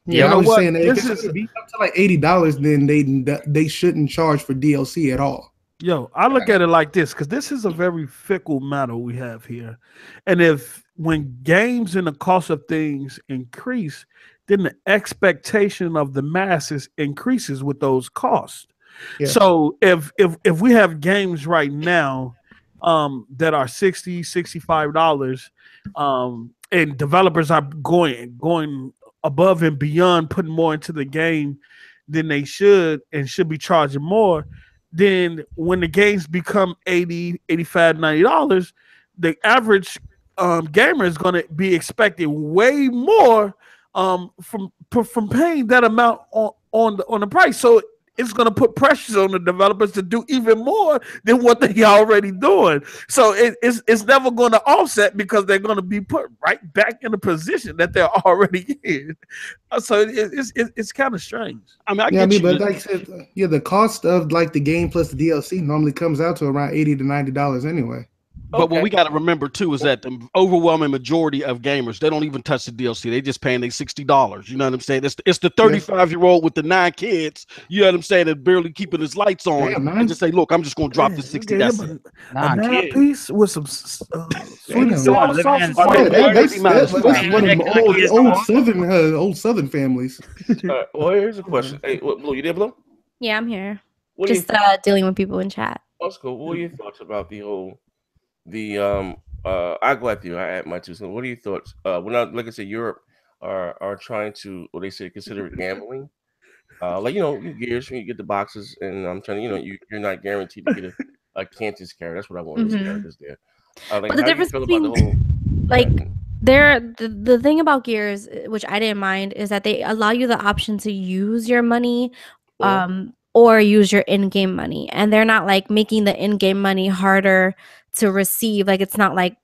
Yeah, I was saying that if it's going to be up to like $80, then they shouldn't charge for DLC at all. Yo, I look at it like this because this is a very fickle matter we have here. And when games and the cost of things increase, then the expectation of the masses increases with those costs. Yeah. So if we have games right now that are $60, $65, and developers are going above and beyond, putting more into the game than they should and should be charging more, then when the games become $80, $85, $90, the average gamer is going to be expecting way more from paying that amount on the price. So it's going to put pressures on the developers to do even more than what they already doing. So it's never going to offset because they're going to be put right back in the position that they're already in. So it's kind of strange. I mean, but like I said, the cost of like the game plus the DLC normally comes out to around $80 to $90 anyway. But what we got to remember too is that the overwhelming majority of gamers, they don't even touch the DLC. They just paying their $60. You know what I'm saying? It's the 35-year-old with the 9 kids. You know what I'm saying? That barely keeping his lights on and just say, "Look, I'm just gonna drop the 60." That's it. A piece with some sweet and sour sauce. That's one of the old Southern families. Well, here's a question. Hey, Blue, you there, Blue? Yeah, I'm here. Just dealing with people in chat. That's cool. What are your thoughts about the whole? I go after you. I add my 2 cents. What are your thoughts? When like I said, Europe are trying to, or they say, consider it gambling. Like you gears when you get the boxes, and I'm trying to, you're not guaranteed to get a Cantus carry. That's what I want. Those characters there. Like, but the difference between the thing about Gears, which I didn't mind, is that they allow you the option to use your money, or use your in-game money, and they're not like making the in-game money harder to receive. Like, it's not like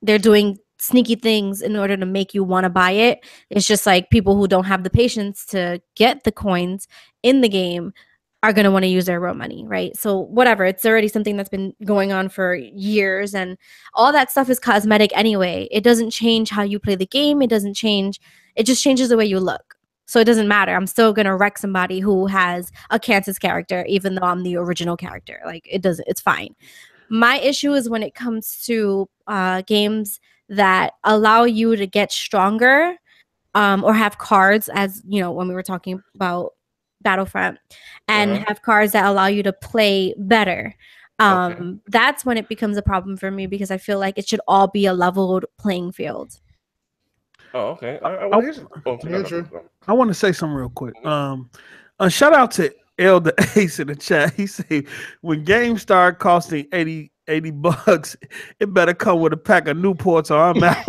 they're doing sneaky things in order to make you want to buy it. It's just like people who don't have the patience to get the coins in the game are going to want to use their real money, right? So whatever, it's already something that's been going on for years, and all that stuff is cosmetic anyway. It doesn't change how you play the game. It doesn't change. It just changes the way you look. So it doesn't matter. I'm still going to wreck somebody who has a Kansas character, even though I'm the original character. Like, it's fine. My issue is when it comes to games that allow you to get stronger, or have cards, as when we were talking about Battlefront, and have cards that allow you to play better. That's when it becomes a problem for me, because I feel like it should all be a leveled playing field. Oh, okay. I want to say something real quick. A shout out to Elder Ace in the chat. He said, when games start costing $80, it better come with a pack of Newports or I'm out.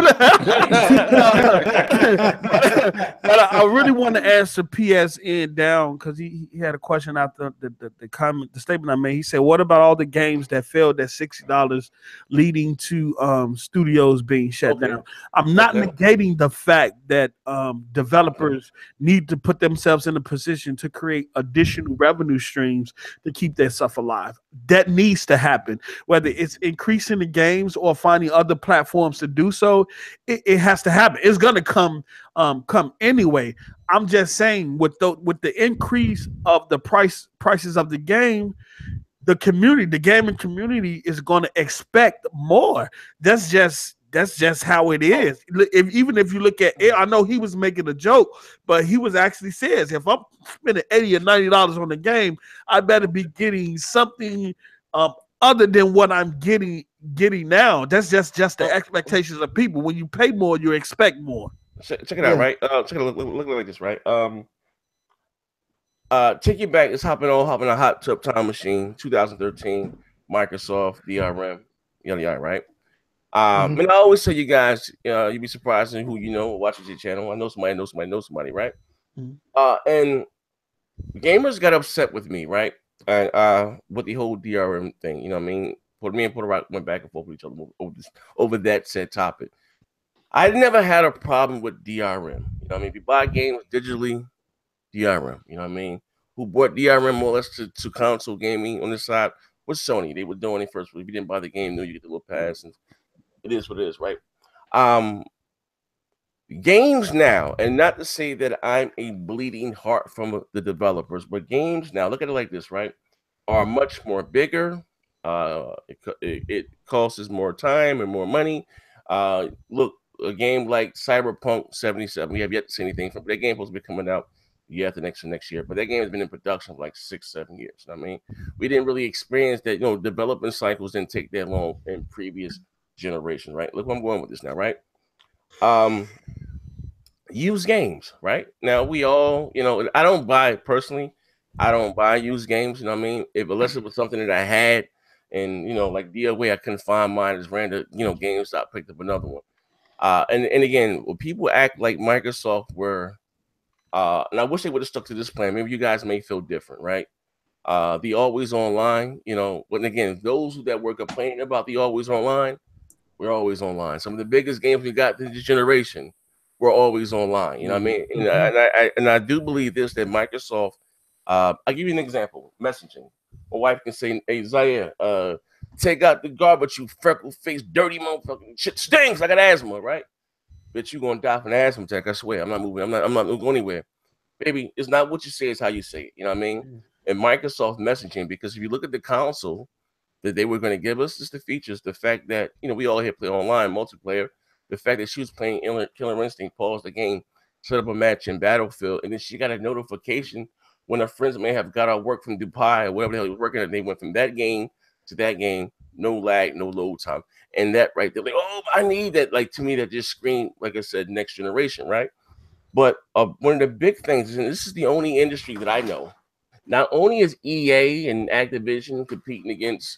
But I really want to answer PSN down, because he had a question after the comment, the statement I made. He said, what about all the games that failed at $60, leading to studios being shut down? I'm not negating the fact that developers need to put themselves in a position to create additional revenue streams to keep their stuff alive. That needs to happen. Whether it's increasing the games or finding other platforms to do so, it has to happen. It's gonna come anyway. I'm just saying, with the increase of the prices of the game, the gaming community is gonna expect more. That's just how it is. Even if you look at it, I know he was making a joke, but he was actually says, if I'm spending $80 or $90 on the game, I better be getting something other than what I'm getting now. That's just the expectations of people. When you pay more, you expect more. Check it out, right? Check it out, look like this, right? Take you back. It's hopping a hot tub time machine, 2013, Microsoft DRM, yada, right? And I always tell you guys, you'd be surprised in who watches your channel. I know somebody knows somebody, right? And gamers got upset with me, right? And with the whole DRM thing, me and Puerto Rico went back and forth with each other over that said topic. I never had a problem with DRM. If you buy games digitally, DRM. who brought DRM more or less to console gaming on this side was Sony. They were doing it first. If you didn't buy the game, you get the little pass, and it is what it is, right? Games now, and not to say that I'm a bleeding heart from the developers, but games now, look at it like this, right? Are much more bigger. It costs more time and more money. Look, a game like Cyberpunk 77, we have yet to see anything from that game. Supposed to be coming out year after next year, but that game has been in production for like 6-7 years. I mean, we didn't really experience that. Development cycles didn't take that long in previous generation, right? Look where I'm going with this now, right? Used games, right? Now we all, I don't buy personally. I don't buy used games. You know what I mean? Unless it was something that I had, and like the other way I couldn't find mine is random. GameStop picked up another one. And again, when people act like Microsoft were, and I wish they would have stuck to this plan. Maybe you guys may feel different, right? The always online, but again, those that were complaining about the always online, we're always online. Some of the biggest games we got this generation, we're always online. You know what I mean? And I do believe this, that Microsoft. I'll give you an example. Messaging. My wife can say, "Hey, Zaire, take out the garbage, you freckle-faced, dirty motherfucking shit stinks. I got asthma, right? Bitch, you gonna die from an asthma attack. I swear. I'm not moving. I'm not going anywhere. Baby, it's not what you say, it's how you say it. You know what I mean? And Microsoft messaging, because if you look at the console that they were going to give us, just the features, the fact that, we all here play online, multiplayer, the fact that she was playing Killer Instinct, paused the game, set up a match in Battlefield, and then she got a notification when her friends may have got out work from Dubai or whatever the hell he was working at. They went from that game to that game, no lag, no load time. And that right there, like, oh, I need that. Like, to me, that just screamed, like I said, next generation, right? But one of the big things, and this is the only industry that I know, not only is EA and Activision competing against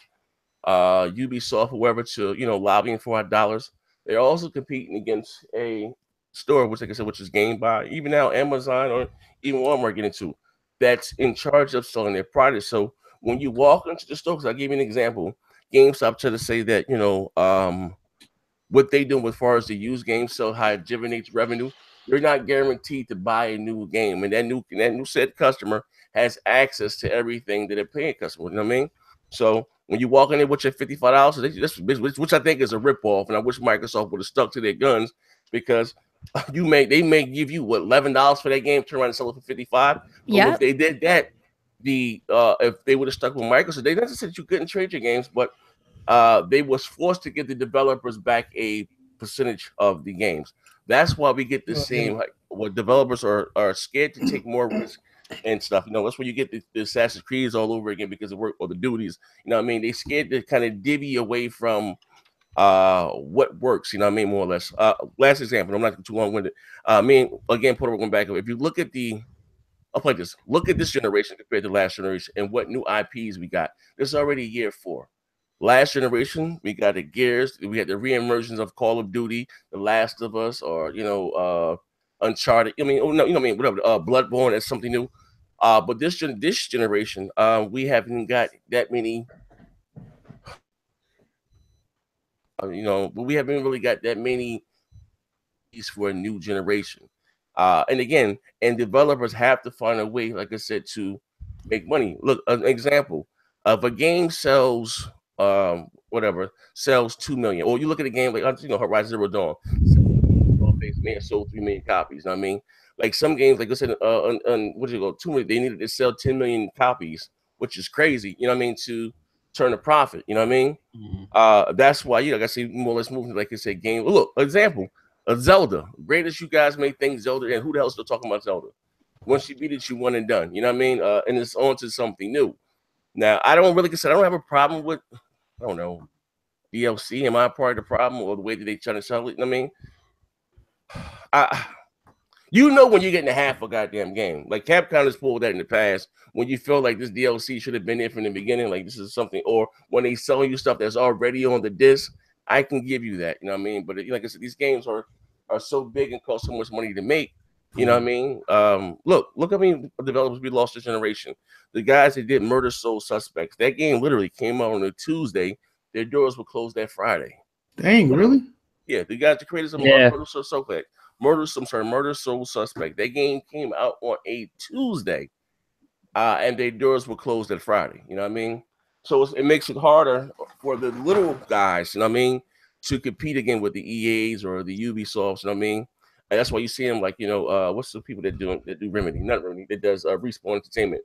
Ubisoft, whoever, to lobbying for our dollars, they're also competing against a store, which, like I said, which is GameBuy, even now Amazon or even Walmart getting to, that's in charge of selling their products. So when you walk into the store, because I'll give you an example, GameStop tried to say that what they do as far as the used game sell, how it generates revenue, you're not guaranteed to buy a new game, and that new said customer has access to everything that a paying customer. You know what I mean? So when you walk in there with your $55, which I think is a ripoff, and I wish Microsoft would have stuck to their guns, because they may give you $11 for that game, turn around and sell it for $55. Yeah. If they did that, if they would have stuck with Microsoft, they never said you couldn't trade your games, but they was forced to give the developers back a percentage of the games. That's why we get the same, like, what developers are scared to take more risk and stuff. That's where you get the Assassin's Creeds all over again, because of work or the duties. You know what I mean? They scared to kind of divvy away from what works. You know what I mean? More or less. Last example. I'm not too long-winded. Again, Puerto Rico back up. If you look at I'll play this. Look at this generation compared to last generation and what new IPs we got. This is already year 4. Last generation, we got the Gears, we had the re-emergence of Call of Duty, The Last of Us, or Uncharted. Whatever. Bloodborne, that's something new. But this generation, we haven't got that many. We haven't really got that many for a new generation. And again, developers have to find a way, like I said, to make money. Look, an example: if a game sells sells 2 million, or you look at a game like Horizon Zero Dawn, may have sold 3 million copies. You know what I mean? Like some games, like I said, what you go 2 million, they needed to sell 10 million copies, which is crazy. You know what I mean? To turn a profit. You know what I mean? Mm-hmm. That's why like I say, more or less moving, like I said, game. Look, example, Zelda. Greatest you guys may think Zelda, and who the hell is still talking about Zelda? Once you beat it, you won and done. You know what I mean? And it's on to something new. Now, I don't have a problem with, I don't know, DLC. Am I part of the problem, or the way that they try to sell it? You know what I mean? When you're getting a half a goddamn game. Like Capcom has pulled that in the past, when you feel like this DLC should have been there from the beginning, like this is something, or when they sell you stuff that's already on the disc, I can give you that. You know what I mean? But like I said, these games are so big and cost so much money to make. You know what I mean? Look how many developers we lost this generation. The guys that did Murder Soul Suspects, that game literally came out on a Tuesday. Their doors were closed that Friday. Dang, really? Yeah, the guys that created Murder Soul Suspect. Murder Soul Suspect. That game came out on a Tuesday. and their doors were closed that Friday. You know what I mean? So it makes it harder for the little guys, you know what I mean, to compete again with the EAs or the Ubisofts, you know what I mean? And that's why you see them like, you know, what's the people that do Remedy, not Remedy, that does Respawn Entertainment.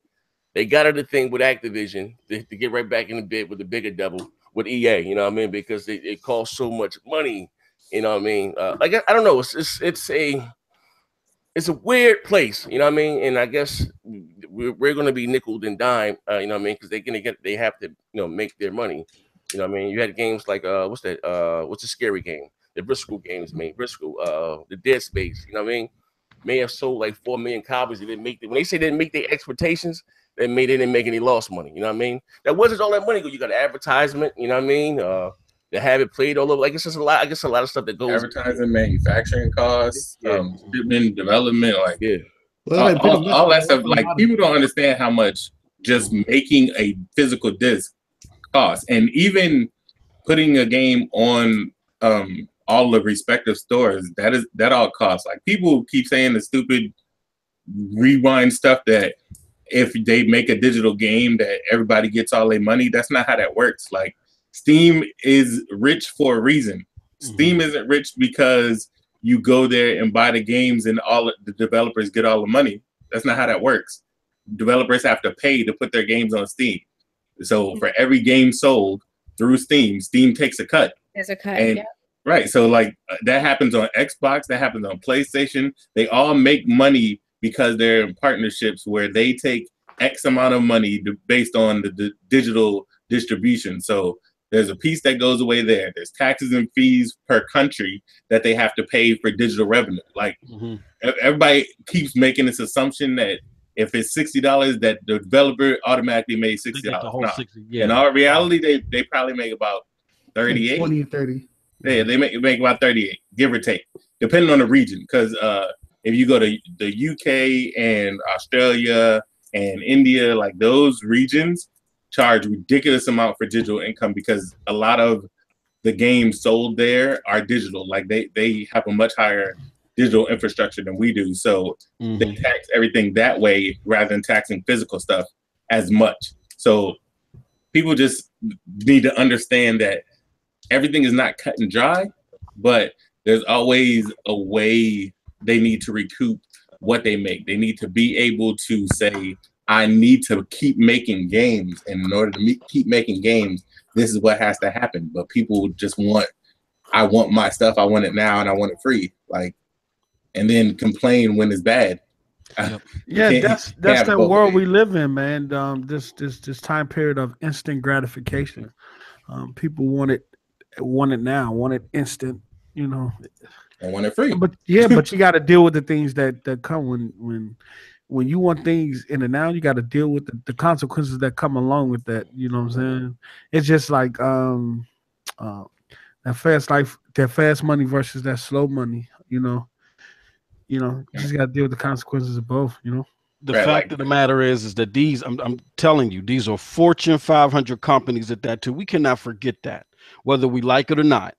They got out of the thing with Activision to get right back in the bid with the bigger devil with EA, you know what I mean? Because it costs so much money, you know what I mean? Like I don't know, it's a weird place, you know what I mean? And I guess we're going to be nickeled and dime, you know what I mean? Because they have to, you know, make their money. You know what I mean? You had games like what's the scary game? The Briscoe games, man. Briscoe, the Dead Space, you know what I mean? May have sold like 4 million copies. They didn't make when they say they didn't make their expectations, they didn't make any lost money. You know what I mean? That wasn't all that money. You got advertisement, you know what I mean? They have it played all over. Like it's just a lot. I guess a lot of stuff that goes advertising, manufacturing costs, shipment, development, like Well, all that stuff. Like people don't understand how much just making a physical disc costs, and even putting a game on all the respective stores. That all costs. Like people keep saying the stupid rewind stuff that if they make a digital game that everybody gets all their money. That's not how that works. Like Steam is rich for a reason. Steam isn't rich because you go there and buy the games and all the developers get all the money. That's not how that works. Developers have to pay to put their games on Steam. So for every game sold through Steam, Steam takes a cut. There's a cut, and, right. So like that happens on Xbox, that happens on PlayStation. They all make money because they're in partnerships where they take X amount of money based on the digital distribution. So there's a piece that goes away there. There's taxes and fees per country that they have to pay for digital revenue. Like everybody keeps making this assumption that if it's $60, that the developer automatically made $60. In our reality, they probably make about 38. 20 and 30. Yeah, they make about 38, give or take, depending on the region. Because if you go to the UK and Australia and India, like those regions charge ridiculous amount for digital income because a lot of the games sold there are digital. Like they have a much higher digital infrastructure than we do. So they tax everything that way rather than taxing physical stuff as much. So people just need to understand that everything is not cut and dry, but there's always a way they need to recoup what they make. They need to be able to say, I need to keep making games. And in order to keep making games, this is what has to happen. But people just I want my stuff. I want it now and I want it free. Like, and then complain when it's bad. Yeah, that's the world we live in, man. This time period of instant gratification. People want it now, want it instant, you know. And want it free. But you got to deal with the things that come when you want things in the now. You got to deal with the consequences that come along with that. You know what I'm saying? It's just like that fast life, that fast money versus that slow money. You just got to deal with the consequences of both. You know. The fact of the matter is that these, I'm telling you, these are Fortune 500 companies at that too. We cannot forget that, whether we like it or not.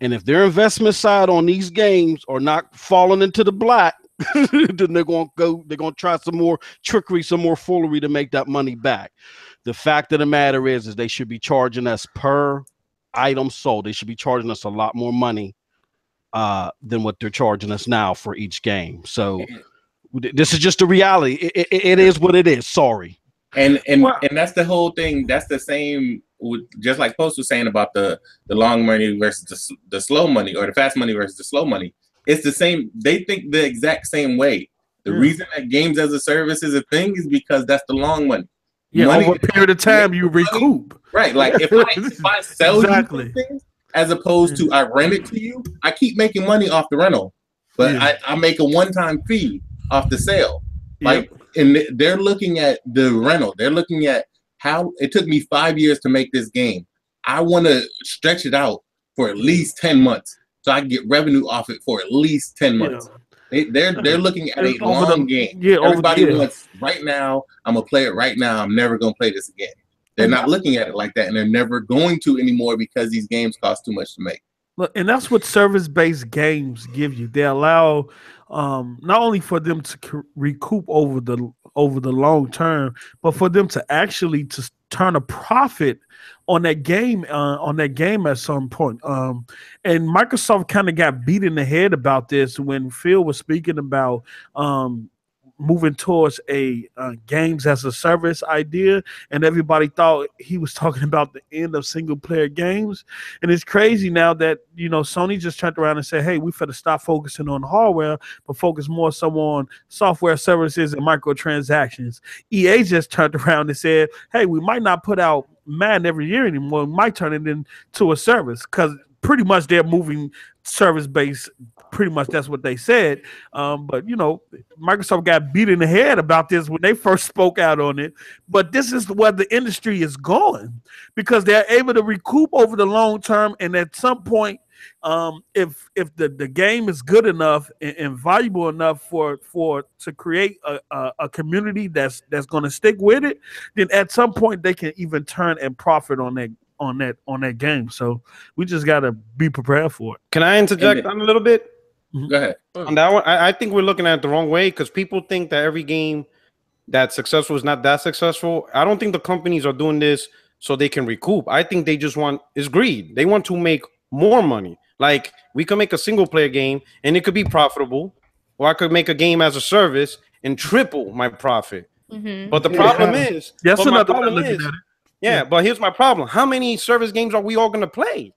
And if their investment side on these games are not falling into the black, then they're going to try some more trickery, some more foolery to make that money back. The fact of the matter is they should be charging us per item sold. They should be charging us a lot more money than what they're charging us now for each game. So this is just a reality. It is what it is. Sorry. And that's the whole thing. That's the same, just like Post was saying about the long money versus the slow money, or the fast money versus the slow money. It's the same. They think the exact same way. The reason that games as a service is a thing is because that's the long money. Yeah, money, over a period of time you recoup. Right. Like if I sell you something as opposed to I rent it to you, I keep making money off the rental, but I make a one-time fee off the sale. Like, and they're looking at the rental. They're looking at how it took me 5 years to make this game. I want to stretch it out for at least 10 months so I can get revenue off it for at least 10 months. They're looking at a long game. Everybody wants right now. I'm gonna play it right now. I'm never gonna play this again. They're not looking at it like that, and they're never going to anymore because these games cost too much to make. Look, and that's what service-based games give you. They allow not only for them to recoup over the over the long term, but for them to actually to turn a profit on that game at some point. And Microsoft kind of got beat in the head about this when Phil was speaking about moving towards a games as a service idea, and everybody thought he was talking about the end of single player games. And it's crazy now that, you know, Sony just turned around and said, hey, we finna stop focusing on hardware but focus more so on software services and microtransactions. EA just turned around and said, hey, we might not put out Madden every year anymore, we might turn it into a service, because pretty much they're moving service based. Pretty much that's what they said. But you know, Microsoft got beat in the head about this when they first spoke out on it. But this is where the industry is going, because they're able to recoup over the long term. And at some point, if the game is good enough and valuable enough for to create a community that's going to stick with it, then at some point they can even turn and profit on that game. So we just got to be prepared for it. Can I interject on a little bit? Go ahead. On that one, I think we're looking at it the wrong way, because people think that every game that's successful is not that successful. I don't think the companies are doing this so they can recoup. I think they just want, it's greed. They want to make more money. Like, we can make a single player game and it could be profitable, or I could make a game as a service and triple my profit. But the problem is, that's another way of looking at it. Yeah, but here's my problem. How many service games are we all gonna play?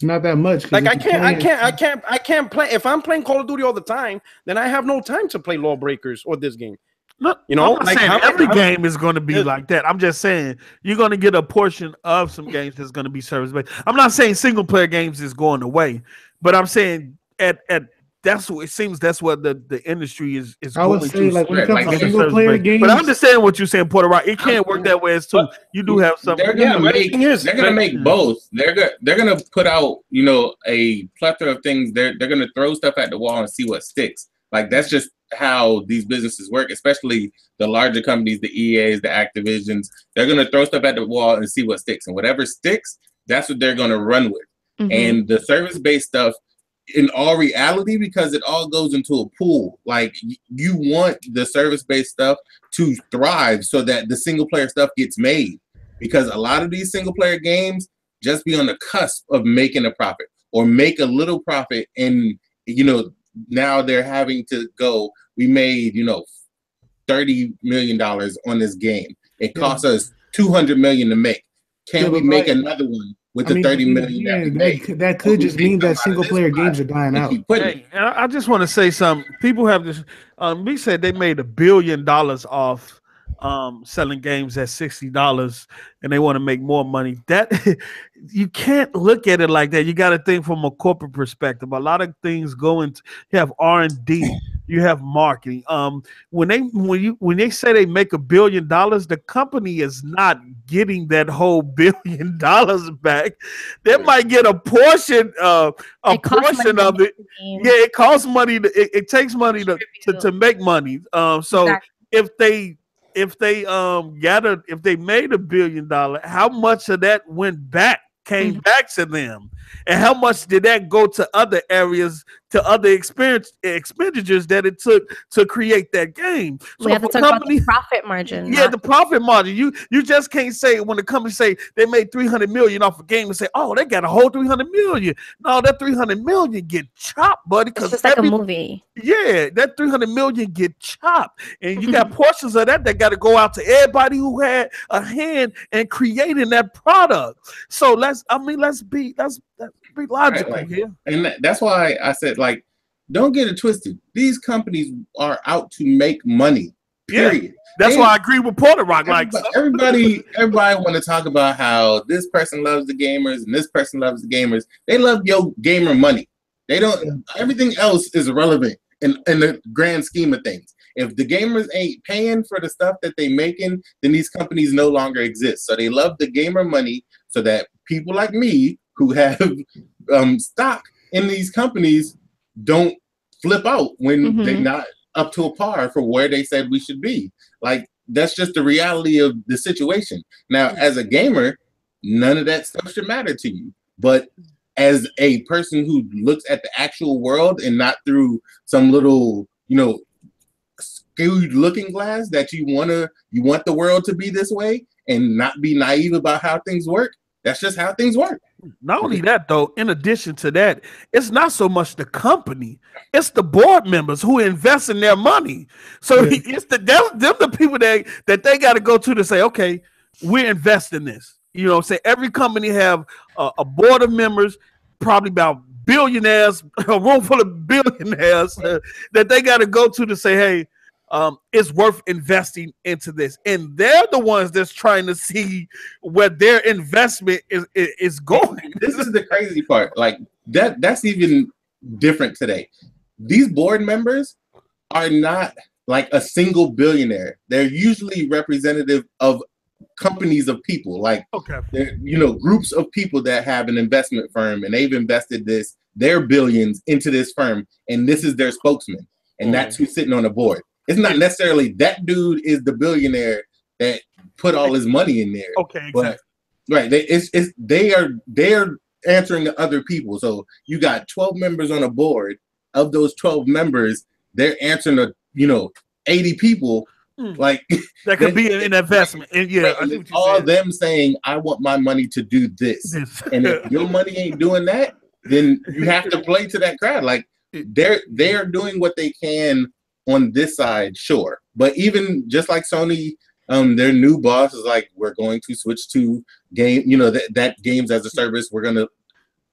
Not that much. Like, I can't play. If I'm playing Call of Duty all the time, then I have no time to play Lawbreakers or this game. No, you know, I'm not saying every game is going to be like that. I'm just saying you're going to get a portion of some games that's going to be service based. I'm not saying single player games is going away, but I'm saying at that's what it seems. That's what the industry is. I would going say, to like, when it comes to single player games, but I understand what you're saying, Porter. Right? It can't work that way as too. You do have some. They're gonna make both. They're gonna put out, you know, a plethora of things. They're gonna throw stuff at the wall and see what sticks. Like, that's just how these businesses work, especially the larger companies, the EAs, the Activisions. They're gonna throw stuff at the wall and see what sticks, and whatever sticks, that's what they're gonna run with. And the service-based stuff, in all reality, because it all goes into a pool, like, you want the service-based stuff to thrive so that the single-player stuff gets made, because a lot of these single-player games just be on the cusp of making a profit or make a little profit, and, you know, now they're having to go, we made, you know, $30 million on this game. It cost us $200 million to make. Can we make another one with the 30 million that could just mean that single player games are dying out. Hey, I just want to say something. People have this. We said they made $1 billion off selling games at $60, and they want to make more money. That you can't look at it like that. You got to think from a corporate perspective. A lot of things go into. You have R&D. You have marketing. When they say they make $1 billion, the company is not getting that whole $1 billion back. They might get a portion of it. Yeah, it costs money. It takes money to make money. So exactly. if they made $1 billion, how much of that went back? Came back to them, and how much did that go to other areas, to other expenditures that it took to create that game? So we have to talk about the profit margin. Yeah, the profit margin. You just can't say, when the company say they made $300 million off a game, and say, oh, they got a whole $300 million. No, that $300 million get chopped, buddy. It's just like a movie. Yeah, that $300 million get chopped, and you got portions of that got to go out to everybody who had a hand in creating that product. So let's be logical here. And that's why I said, like, don't get it twisted. These companies are out to make money. Period. Yeah, that's why I agree with Porter Rock. Like, everybody want to talk about how this person loves the gamers and this person loves the gamers. They love your gamer money. They don't. Everything else is irrelevant in the grand scheme of things. If the gamers ain't paying for the stuff that they making, then these companies no longer exist. So they love the gamer money, so that people like me who have stock in these companies don't flip out when they're not up to a par for where they said we should be. Like, that's just the reality of the situation. Now, as a gamer, none of that stuff should matter to you. But as a person who looks at the actual world and not through some little, you know, skewed looking glass that you want the world to be this way and not be naive about how things work. That's just how things work. Not only that, though, in addition to that, it's not so much the company, it's the board members who invest in their money. So it's them the people that they got to go to say, okay, we're investing this. You know, say every company have a board of members, probably about billionaires, a room full of billionaires that they got to go to say, hey, it's worth investing into this, and they're the ones that's trying to see where their investment is going. This is the crazy part. Like that's even different today. These board members are not like a single billionaire. They're usually representative of companies of people, like groups of people that have an investment firm and they've invested their billions into this firm, and this is their spokesman, and that's who's sitting on the board. It's not necessarily that dude is the billionaire that put all his money in there. Okay, exactly. But they're answering to other people. So you got 12 members on a board. Of those 12 members, they're answering to 80 people. Like that could be an investment. And it's all them saying, I want my money to do this. And if your money ain't doing that, then you have to play to that crowd. Like they're doing what they can on this side, sure. But even just like Sony, their new boss is like, we're going to switch to that games as a service. We're going to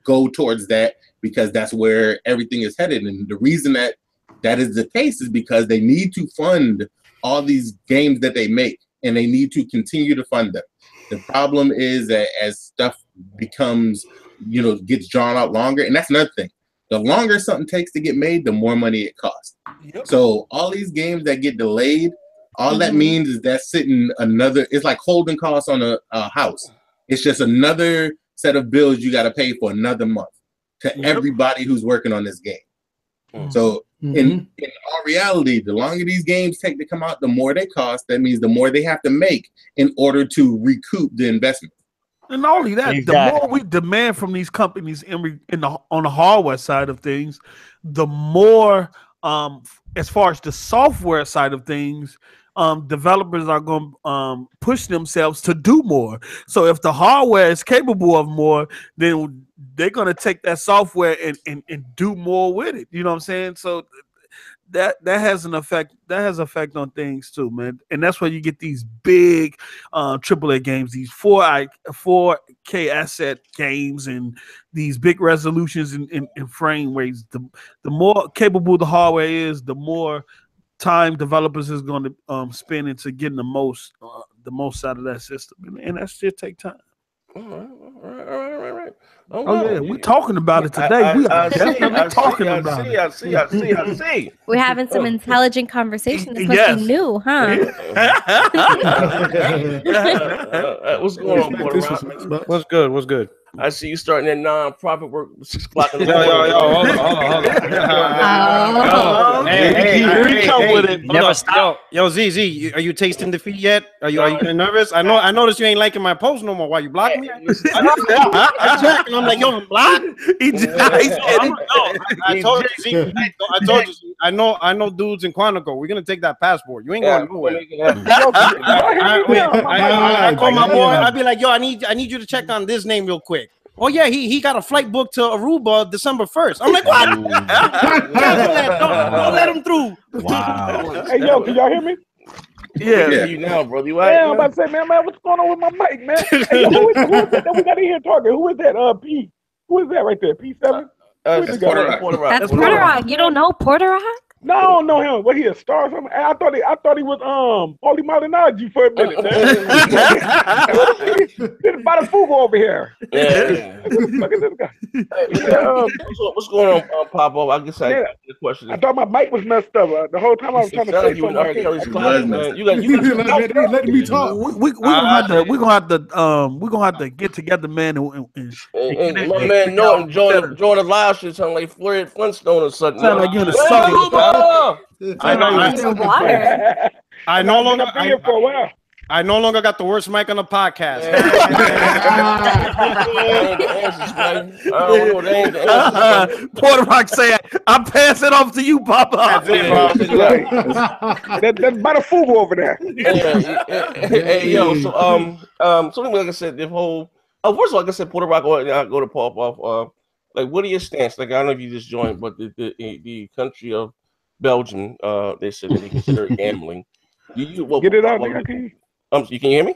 go towards that because that's where everything is headed. And the reason that is the case is because they need to fund all these games that they make, and they need to continue to fund them. The problem is that as stuff becomes, gets drawn out longer, and that's another thing. The longer something takes to get made, the more money it costs. Yep. So all these games that get delayed, all that means is that's sitting it's like holding costs on a house. It's just another set of bills you got to pay for another month to everybody who's working on this game. So in all reality, the longer these games take to come out, the more they cost. That means the more they have to make in order to recoup the investment. And not only that, the more we demand from these companies on the hardware side of things, the more, as far as the software side of things, developers are going to push themselves to do more. So if the hardware is capable of more, then they're going to take that software and do more with it. You know what I'm saying? So that has an effect. That has effect on things too, man. And that's why you get these big AAA games, these 4K asset games, and these big resolutions in frame rates. The more capable the hardware is, the more time developers is going to spend into getting the most out of that system, and that shit take time. All right. Yeah, we're talking about it today. We are definitely talking about it. I see. We're having some intelligent conversation. This must be new, huh? What's going on, What's good? I see you starting that non-profit work 6 o'clock in the morning. Hey, never stop. Yo, ZZ, are you tasting defeat yet? Are you getting nervous? I noticed you ain't liking my post no more. Why you blocking me? I checked and I'm like, yo, I'm blocked. I told you. I know dudes in Quantico. We're gonna take that passport. You ain't going nowhere. I call my boy. I'd be like, yo, I need you to check on this name real quick. Oh yeah, he got a flight booked to Aruba December 1st. I'm like, what? Don't let him through. Wow. Hey yo, can y'all hear me? Yeah, you now, brother. You right? Yeah, I'm about to say, man, what's going on with my mic, man? Hey, yo, who is that we got in here talking? Who is that? P. Who is that right there? P7? That's Porter Rock. That's Porter Rock. You don't know Porter Rock? No, I don't know him. What, he a star or something? I thought he was Paulie Malignaggi for a minute, man. Did about a fugu over here. Yeah. Look at this guy. What's going on, Pop-Up? I guess I the question. I thought my mic was messed up. The whole time I was trying to say something. You got let me talk. We're gonna have to get together, man. And my man Norton join the live shit sound like Fred Flintstone or something. Sound like you're in a sucker. I no longer been here for a while. I no longer got the worst mic on the podcast. Porter Rock said, "I'm passing it off to you, Papa." That's it, Bob. That's about a fugu over there. Hey, yo, so like I said, the whole. First of all, like I said, Puerto Rico. I go to Paul off. Like, what are your stance? Like, I don't know if you just joined, but the country of Belgium, they said that they consider it gambling. Get it out, nigga. You can hear me?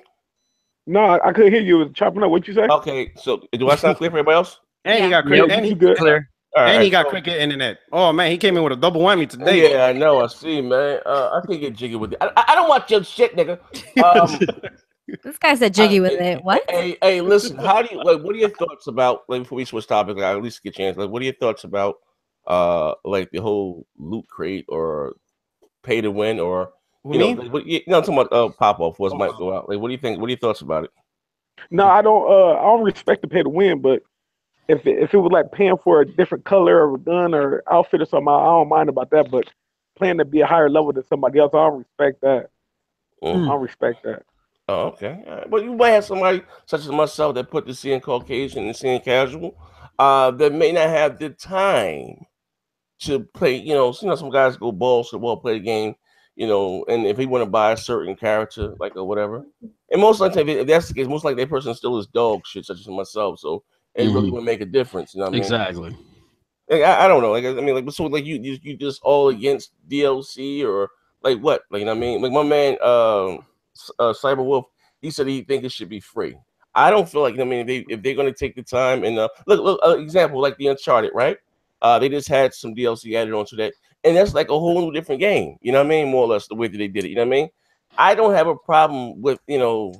No, I couldn't hear you. It was chopping up. What you say? Okay, so do I sound clear for everybody else? And he got cricket. And he good. Clear. And he got cricket internet. Oh man, he came in with a double whammy today. Yeah, I know. I see, man. I can't get jiggy with it. I don't want your shit, nigga. This guy said jiggy with it. What? Hey, listen. How do you like? What are your thoughts about? Like, before we switch topics, like, at least get a chance. Like, what are your thoughts about? Like the whole loot crate or pay to win or you know, I'm talking about pop off was might go out. Like, what do you think? What are your thoughts about it? No, I don't respect the pay to win, but if it was like paying for a different color of a gun or outfit or something, I don't mind about that. But playing to be a higher level than somebody else, I don't respect that. I don't respect that. Oh, okay. But you might have somebody such as myself that put the seeing Caucasian and seeing casual, that may not have the time to play. You know, some guys go balls to the wall, play the game. You know, and if he want to buy a certain character, like or whatever, and most likely if that's the case, most likely that person still is dog shit, such as myself. So it really would make a difference. You know what I mean? Exactly. Like, I don't know. Like, I mean, like, so like you just all against DLC or like what? Like, you know what I mean? Like my man, Cyberwolf, he said he think it should be free. I don't feel like, you know what I mean, if they're gonna take the time and look, example like the Uncharted, right? They just had some DLC added onto that. And that's like a whole new different game, you know what I mean? More or less the way that they did it, you know what I mean? I don't have a problem with, you know,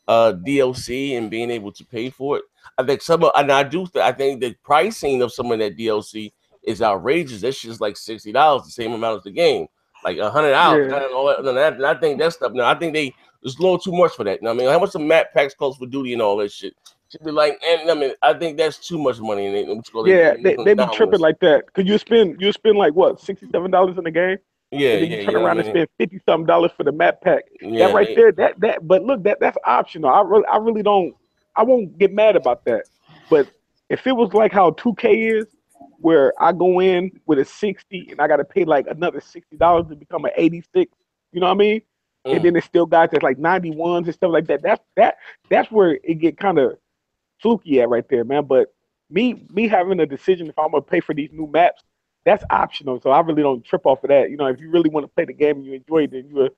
DLC and being able to pay for it. I think I think the pricing of some of that DLC is outrageous. That's just like $60, the same amount as the game, like $100. Yeah. And I think that stuff. No, I think it's a little too much for that. You know what I mean? How much the map packs cost for duty and all that shit? Should be like, and I mean, I think that's too much money. And they be tripping like that. Cause you spend like what, $67 in the game? Yeah, and then you turn around and spend $50-something for the map pack. That right there, that. But look, that's optional. I really don't. I won't get mad about that. But if it was like how 2K is, where I go in with a 60 and I got to pay like another $60 to become an 86, you know what I mean? And then there's still guys that's like 91s and stuff like that. That's where it get kind of fluky at right there, man. But me having a decision if I'm gonna pay for these new maps, that's optional. So I really don't trip off of that. You know, if you really want to play the game and you enjoy it, then you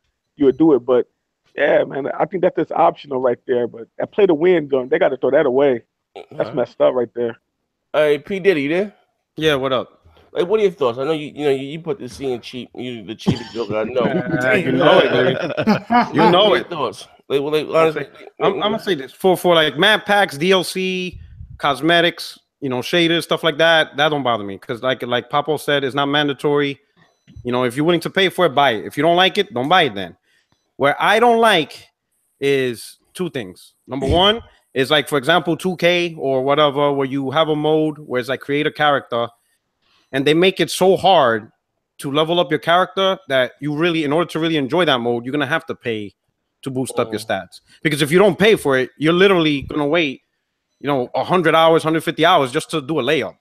would do it. But yeah, man, I think that's just optional right there. But that play to win zone, they got to throw that away. That's messed up right there. Hey, P Diddy, you there? Yeah, what up? Like, what are your thoughts? I know you put the scene cheap. You the cheapest joker I know. You know it, dude. You know it. Thoughts? Like, honestly, I'm gonna say this for like map packs, DLC, cosmetics, you know, shaders, stuff like that. That don't bother me because like Papo said, it's not mandatory. You know, if you're willing to pay for it, buy it. If you don't like it, don't buy it then. Where I don't like is two things. Number one is like, for example, 2K or whatever, where you have a mode where it's like create a character. And they make it so hard to level up your character that you really, in order to really enjoy that mode, you're going to have to pay to boost up your stats. Because if you don't pay for it, you're literally going to wait, you know, 100 hours, 150 hours just to do a layup.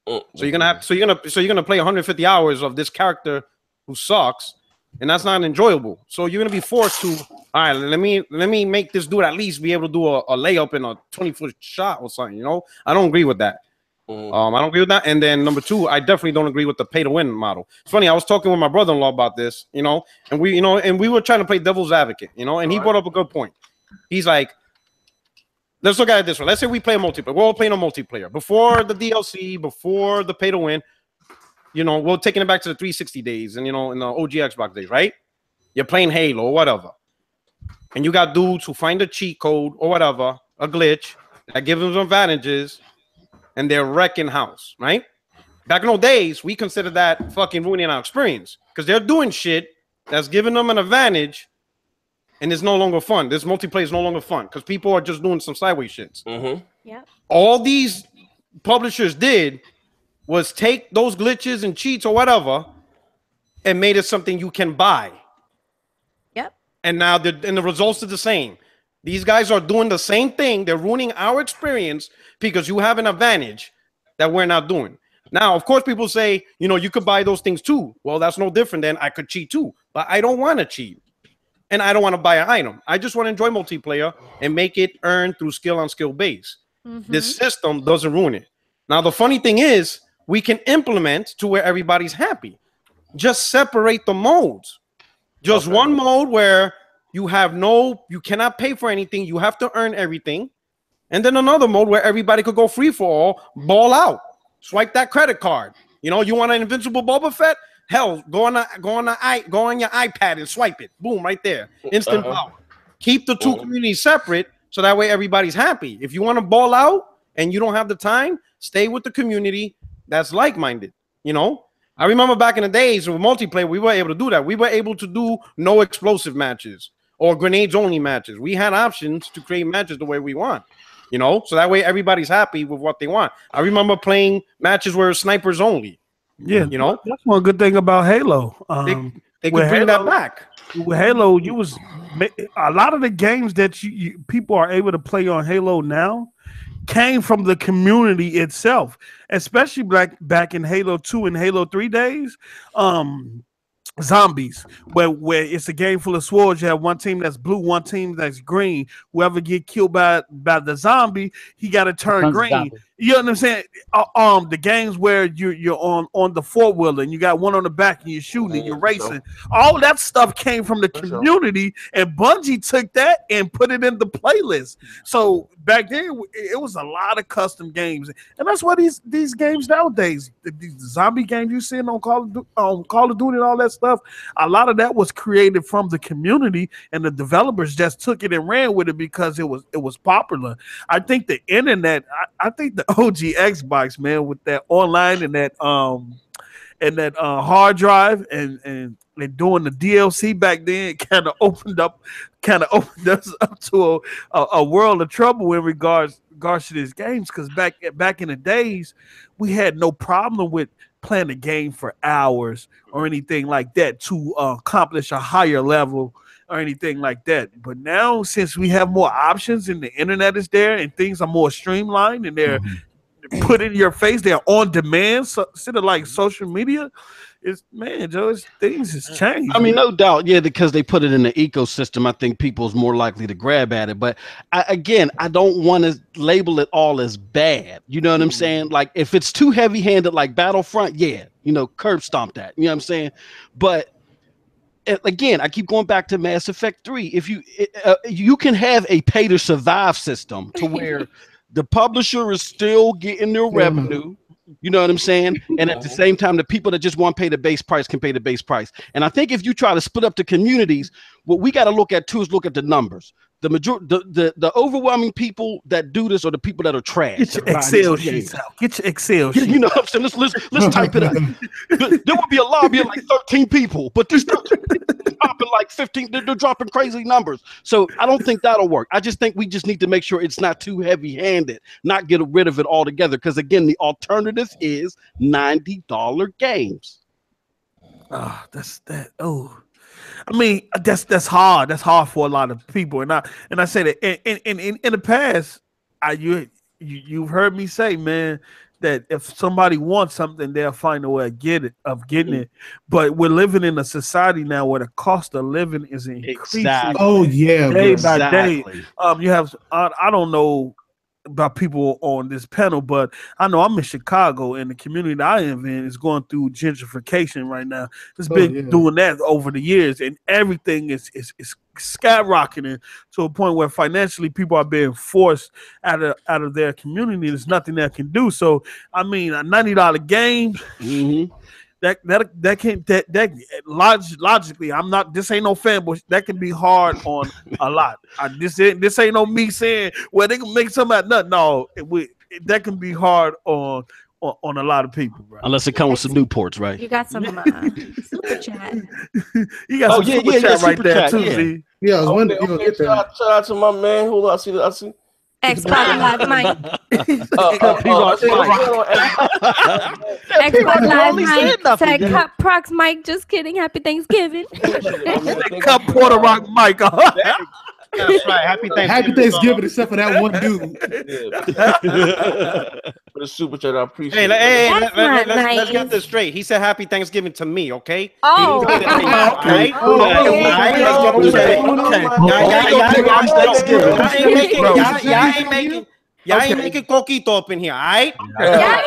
So you're going to play 150 hours of this character who sucks, and that's not enjoyable. So you're going to be forced to, all right, let me make this dude at least be able to do a layup in a 20-foot shot or something, you know? I don't agree with that. I don't agree with that. And then number two, I definitely don't agree with the pay to win model. It's funny, I was talking with my brother-in-law about this, you know, and we were trying to play devil's advocate, you know, and he brought up a good point. He's like, let's look at it this way. Let's say we play a multiplayer. We're all playing a multiplayer. Before the DLC, before the pay to win, you know, we're taking it back to the 360 days and, you know, in the OG Xbox days, right? You're playing Halo or whatever. And you got dudes who find a cheat code or whatever, a glitch that gives them advantages, and they're wrecking house, right? Back in those days, we considered that fucking ruining our experience because they're doing shit that's giving them an advantage, and it's no longer fun. This multiplayer is no longer fun because people are just doing some sideways shits. Yeah. All these publishers did was take those glitches and cheats or whatever and made it something you can buy. Yep. and now the results are the same. These guys are doing the same thing. They're ruining our experience because you have an advantage that we're not doing. Now, of course, people say, you know, you could buy those things too. Well, that's no different than I could cheat too, but I don't want to cheat. And I don't want to buy an item. I just want to enjoy multiplayer and make it earn through skill on skill base. This system doesn't ruin it. Now, the funny thing is, we can implement to where everybody's happy. Just separate the modes. Just one mode where you cannot pay for anything. You have to earn everything. And then another mode where everybody could go free for all, ball out, swipe that credit card. You know, you want an invincible Boba Fett? Hell, go on your iPad and swipe it. Boom, right there. Instant power. Keep the two communities separate so that way everybody's happy. If you want to ball out and you don't have the time, stay with the community that's like-minded. You know, I remember back in the days with multiplayer, we were able to do that. We were able to do no explosive matches or grenades only matches. We had options to create matches the way we want, you know, so that way everybody's happy with what they want. I remember playing matches where snipers only. Yeah, you know, that's one good thing about Halo. They could bring that back. With Halo, a lot of the games that people are able to play on Halo now came from the community itself, especially back in Halo 2 and Halo 3 days. Zombies, where it's a game full of swords. You have one team that's blue, one team that's green. Whoever get killed by the zombie, he got to turn green. You know what I'm saying? The games where you're on the four-wheeler and you got one on the back and you're shooting and you're racing. All that stuff came from the community, and Bungie took that and put it in the playlist. So back then, it was a lot of custom games, and that's why these games nowadays, these zombie games you see on Call of Duty and all that stuff, a lot of that was created from the community, and the developers just took it and ran with it because it was popular. I think the internet, I think the OG Xbox, man, with that online and that hard drive and doing the DLC back then, kind of opened us up to a world of trouble in regards to these games. Because back in the days, we had no problem with playing a game for hours or anything like that to accomplish a higher level or anything like that. But now, since we have more options and the internet is there and things are more streamlined and they're put in your face, they're on demand, so instead of like social media, things has changed. I mean, no doubt, yeah, because they put it in the ecosystem. I think people's more likely to grab at it. But I don't want to label it all as bad. You know what I'm saying? Like, if it's too heavy-handed, like Battlefront, yeah, you know, curb stomp that. You know what I'm saying? But again, I keep going back to Mass Effect 3. If you can have a pay to survive system to where the publisher is still getting their revenue. You know what I'm saying? And at the same time, the people that just want to pay the base price can pay the base price. And I think if you try to split up the communities, what we got to look at too is look at the numbers. The majority, the overwhelming people that do this are the people that are trash. Get your Excel sheets out. Get your Excel sheets. You know what I'm saying? Let's type it out. There would be a lobby of like 13 people, but there's dropping like 15. They're dropping crazy numbers. So I don't think that'll work. I just think we just need to make sure it's not too heavy-handed, not get rid of it altogether. Because again, the alternative is $90 games. Oh, I mean, that's hard. That's hard for a lot of people, and I say that in the past, you've heard me say, man, that if somebody wants something, they'll find a way of getting it. But we're living in a society now where the cost of living is increasing. Exactly. Oh yeah, day by day. You have I don't know about people on this panel, but I know I'm in Chicago, and the community that I am in is going through gentrification right now. It's been doing that over the years, and everything is skyrocketing to a point where financially people are being forced out of their community. There's nothing that can do. So I mean, a $90 game. That logically, I'm not. This ain't no fanboy. That can be hard on a lot. This ain't no me saying, well, they can make something out of nothing. No, that can be hard on a lot of people, bro. Unless it comes with some Newports, right? You got some super chat. You got some super chat right there too. Yeah, I was wondering. Shout out to my man. Who I see? Xbox Live Mike. Xbox Live Mike said cut prox Mike. Just kidding. Happy Thanksgiving. Cut Puerto Rock Mike. That's right. Happy Thanksgiving, except for that one dude. For the super chat, I appreciate it. Hey, let's get this straight. He said Happy Thanksgiving to me, okay? Oh. Okay. Y'all ain't making coquito up in here, all right? Hey,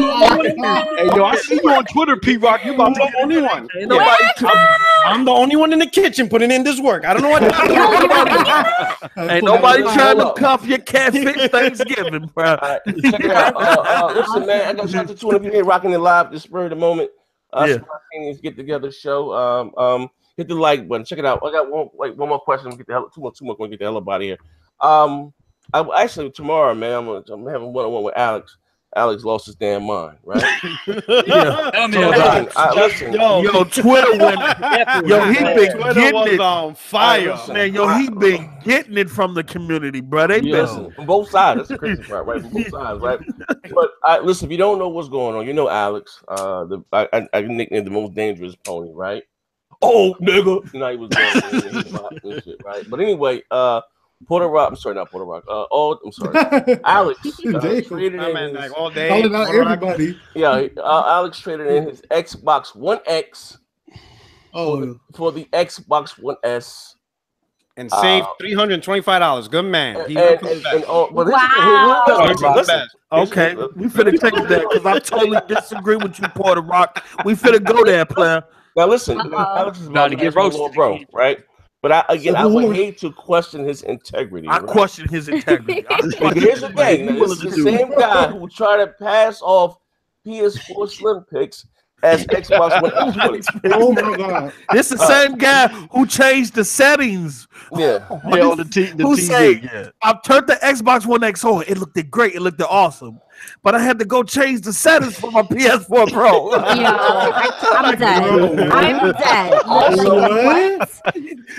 yo, I see you on Twitter, P-Rock. You about to the only one. I'm the only one in the kitchen putting in this work. I don't know what. Ain't nobody trying to cuff your catfish Thanksgiving, bro. Check it out. Listen, man, I got to shout out to 200 people here rocking it live. This spur of the moment. Spontaneous get together show. Hit the like button. Check it out. I got one more question. Get the hell, two more. Gonna get the hell up out of here. Actually tomorrow, man, I'm having one-on-one with Alex. Alex lost his damn mind, right? Yo, Twitter went. Yo, he been getting it on fire, man. Yo, he been getting it from the community, bro. They listen from both sides. That's the crazy part, right? From both sides, right? But listen, if you don't know what's going on, you know Alex. I nicknamed the most dangerous pony, right? Oh, nigga. You know he was doing shit, right? But anyway, Puerto Rock. I'm sorry, not Puerto Rock. I'm sorry. Alex traded in his, all day. Everybody. Yeah, Alex traded in his Xbox One X. For the Xbox One S. And saved $325. Good man. Okay, we finna take it there because I totally disagree with you, Puerto Rock. We finna go there, player. Now listen, Alex is about to get roasted, bro. Right? But I would hate to question his integrity. I question his integrity. Here's the thing. This is the same guy who tried to pass off PS4 Slim Picks as Xbox One X. Oh my God. This is the same guy who changed the settings. Yeah. On the TV. I turned the Xbox One X on. It looked great. It looked awesome. But I had to go change the settings for my PS4 Pro. I'm dead. I'm dead.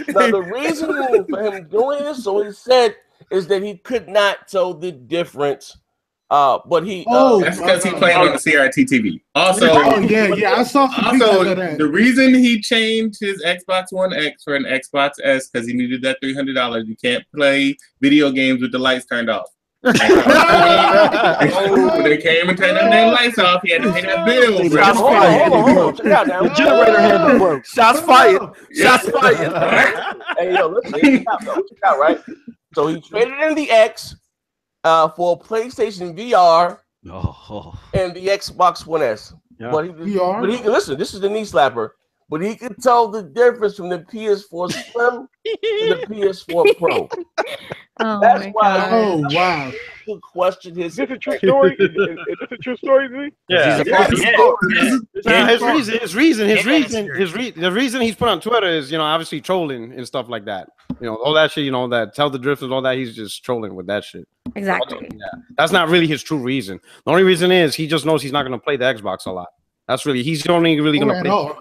Now, the reason for him doing this, so he said, is that he could not tell the difference. But he that's because he played on the CRT TV. Also, I saw. Also, the reason he changed his Xbox One X for an Xbox S because he needed that $300. You can't play video games with the lights turned off. They came and turned their lights off. He had to pay that bill. Shots fired. The generator had to work. Shots fired. Shots fired. Hey, yo, listen, check it out, right? So he traded in the X for PlayStation VR and the Xbox One S. Yeah. But he listen, this is the knee slapper. But he could tell the difference from the PS4 Slim to the PS4 Pro. That's why. Oh wow! To question his. Is this a true story? Is this a true story, Z? Yeah. The reason he's put on Twitter is, obviously trolling and stuff like that. All that shit. That tell the drifters, all that. He's just trolling with that shit. Exactly. Yeah. That's not really his true reason. The only reason is he just knows he's not going to play the Xbox a lot. He's only really going to play.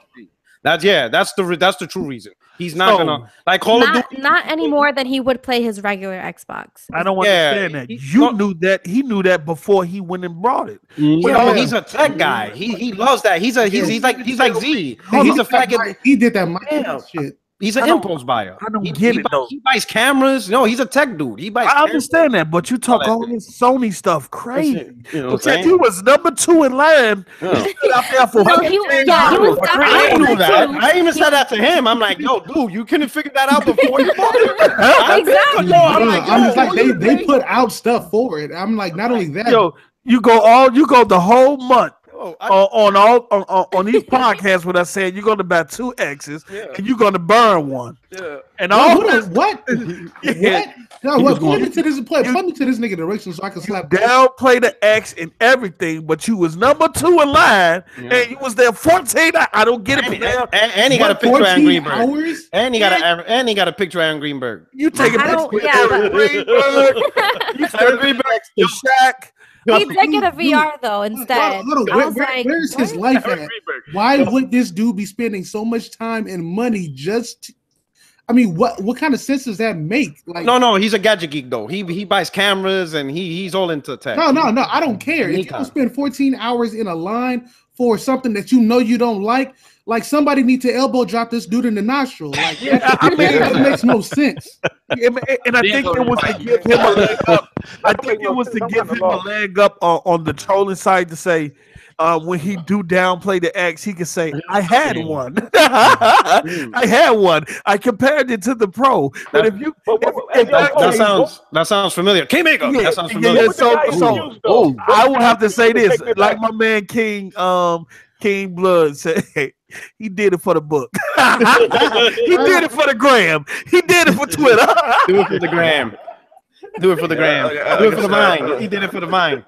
That's the true reason. He's not gonna like Call of Duty. Not any more than he would play his regular Xbox. I don't understand that. Knew that. He knew that before he went and brought it. But he's a tech guy. He loves that. He's like Z. He's a faggot. He did that shit. He's an impulse buyer. I don't get it though. He buys cameras. No, he's a tech dude. He buys. I understand that, but you talk all this Sony stuff crazy. He was number 2 in line. Out there for I knew that. I even said that to him. I'm like, yo, dude, you couldn't figure that out before you bought it. Exactly. I'm just like they put out stuff for it. I'm like, not only that. Yo, you go the whole month. On these podcasts when I said you're gonna buy 2 X's and you're gonna burn one. Yeah. And all what? What? No, put me to this nigga direction so I can slap downplay the X and everything, but you was number 2 in line and you was there 14. I don't get it. And he got a picture of Aaron Greenberg. And he got a picture of Aaron Greenberg. You take a picture of Aaron Greenberg. You take Greenberg to Shaq. He did get a VR though instead. Where's his life at? Why would this dude be spending so much time and money just I mean, what kind of sense does that make? Like, no, he's a gadget geek though. He buys cameras and he's all into tech. No, I don't care. If you don't spend 14 hours in a line for something that you know you don't like somebody need to elbow drop this dude in the nostril. Like, that makes no sense. And I think it was to give him a leg up. I think it was to give him a leg up on the trolling side to say, when he do downplay the X, he can say, "I had one. I had one. I compared it to the Pro." But if you, that sounds familiar. K-Maker. Yeah, that sounds familiar. So I will have to say this, like my man King Blood said, he did it for the book. He did it for the gram. He did it for Twitter. Do it for the gram. Do it for the gram. Do it for the vine. He did it for the vine.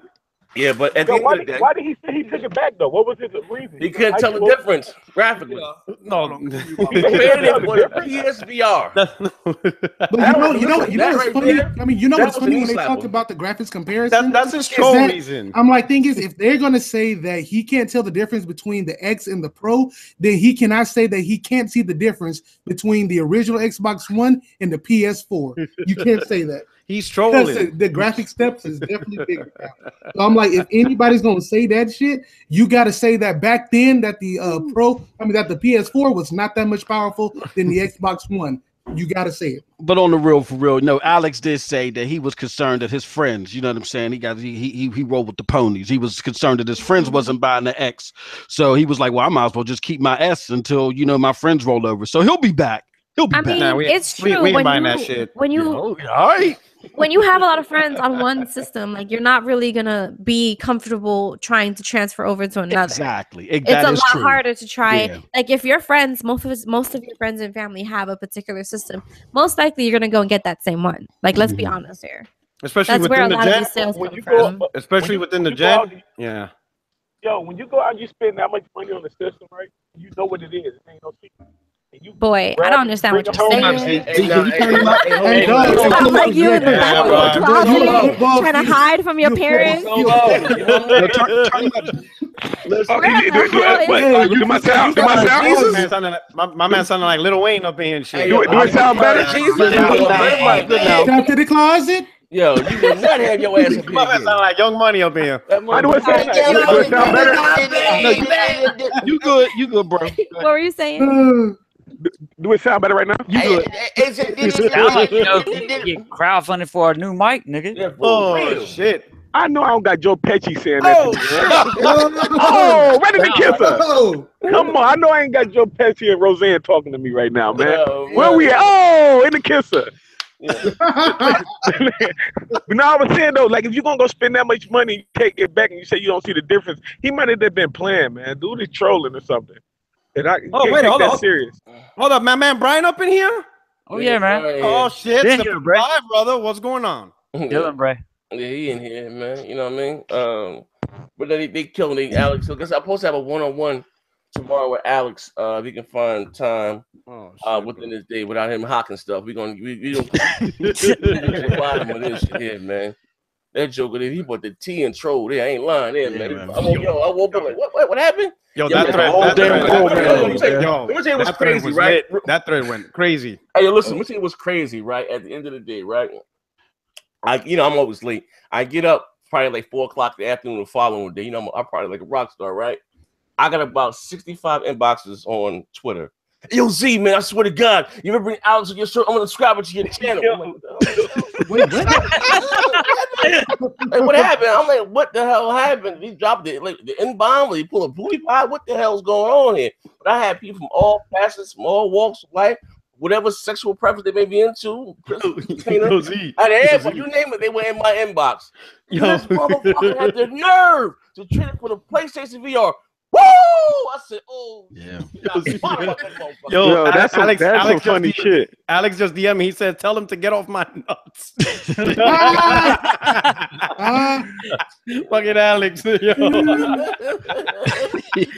Yeah, but at the end of the day, why did he say he took it back though? What was his reason? He couldn't tell the difference graphically. No. He compared it with a PSVR. But you know what's funny? I mean, you know what's funny when they talked about the graphics comparison? That's his troll reason. I'm like, thing is, if they're gonna say that he can't tell the difference between the X and the Pro, then he cannot say that he can't see the difference between the original Xbox One and the PS4. You can't say that. He's trolling. The graphic steps is definitely bigger now. So I'm like, if anybody's gonna say that shit, you got to say that back then that the that the PS4 was not that much powerful than the Xbox One. You got to say it. But on the real, for real, no. Alex did say that he was concerned that his friends, you know what I'm saying, he rolled with the ponies. He was concerned that his friends wasn't buying the X, so he was like, well, I might as well just keep my S until my friends roll over. So he'll be back. He'll be back. Mean, it's true. We ain't buying that shit. When you all right. When you have a lot of friends on one system, like you're not really gonna be comfortable trying to transfer over to another. Exactly. It's a lot harder to try. Yeah. Like if your friends, most of your friends and family have a particular system, most likely you're gonna go and get that same one. Like let's be honest here. Especially that's within where a lot of these sales come from. Especially within the gen. Yeah. Yo, when you go out, you spend that much money on the system, right? You know what it is. It ain't no secret. Boy, I don't understand what you're saying. Like you in the back of the closet trying to hide from your parents. My man sounded like Lil Wayne up in here and shit. Do it sound better? Down to the closet. Yo, you would not have your ass up here. My man sound like Young Money up in here. Why do it sound better? No, you good. You good, bro. What were you saying? Do it sound better right now? You good. You crowdfunded for a new mic, nigga. Oh, shit. I know I don't got Joe Pesci saying that. Oh, ready to kiss her. Come on. I know I ain't got Joe Pesci and Roseanne talking to me right now, man. Where we at? Oh, in the kisser. Yeah. But now I was saying though, like if you're gonna go spend that much money, take it back, and you say you don't see the difference, he might have been playing, man. Dude is trolling or something. And I hold on. Serious. Hold up, my man Brian up in here. Oh yeah, man. Oh shit, Hi, brother. What's going on? Dylan, bro. Yeah, he in here, man. You know what I mean? But they killing Alex. So I guess I'm supposed to have a one-on-one tomorrow with Alex. If he can find time within this day without him hawking stuff. We don't the bottom of this shit here, man. That joker, he put the T and troll there. I ain't lying there, man. I woke up like, what happened? Yo, that thread went crazy. Hey, listen, let me tell you what's crazy, right? At the end of the day, right? I'm always late. I get up probably like 4 o'clock in the afternoon the following day. I'm probably like a rock star, right? I got about 65 inboxes on Twitter. Yo, Z, man, I swear to God, you ever bring Alex on your show? I'm gonna subscribe to your channel. Wait, what? Like, what happened? I'm like, what the hell happened? He dropped it, like the N-bomb, or he pulled a booty pie. What the hell's going on here? But I had people from all facets, from all walks of life, whatever sexual preference they may be into. You name it, they were in my inbox. This motherfucker had the nerve to trade it for the PlayStation VR. Woo! I said, oh yeah. Yo, that's some funny shit. Alex just DM me. He said, "Tell him to get off my nuts." Fucking Alex. Yo.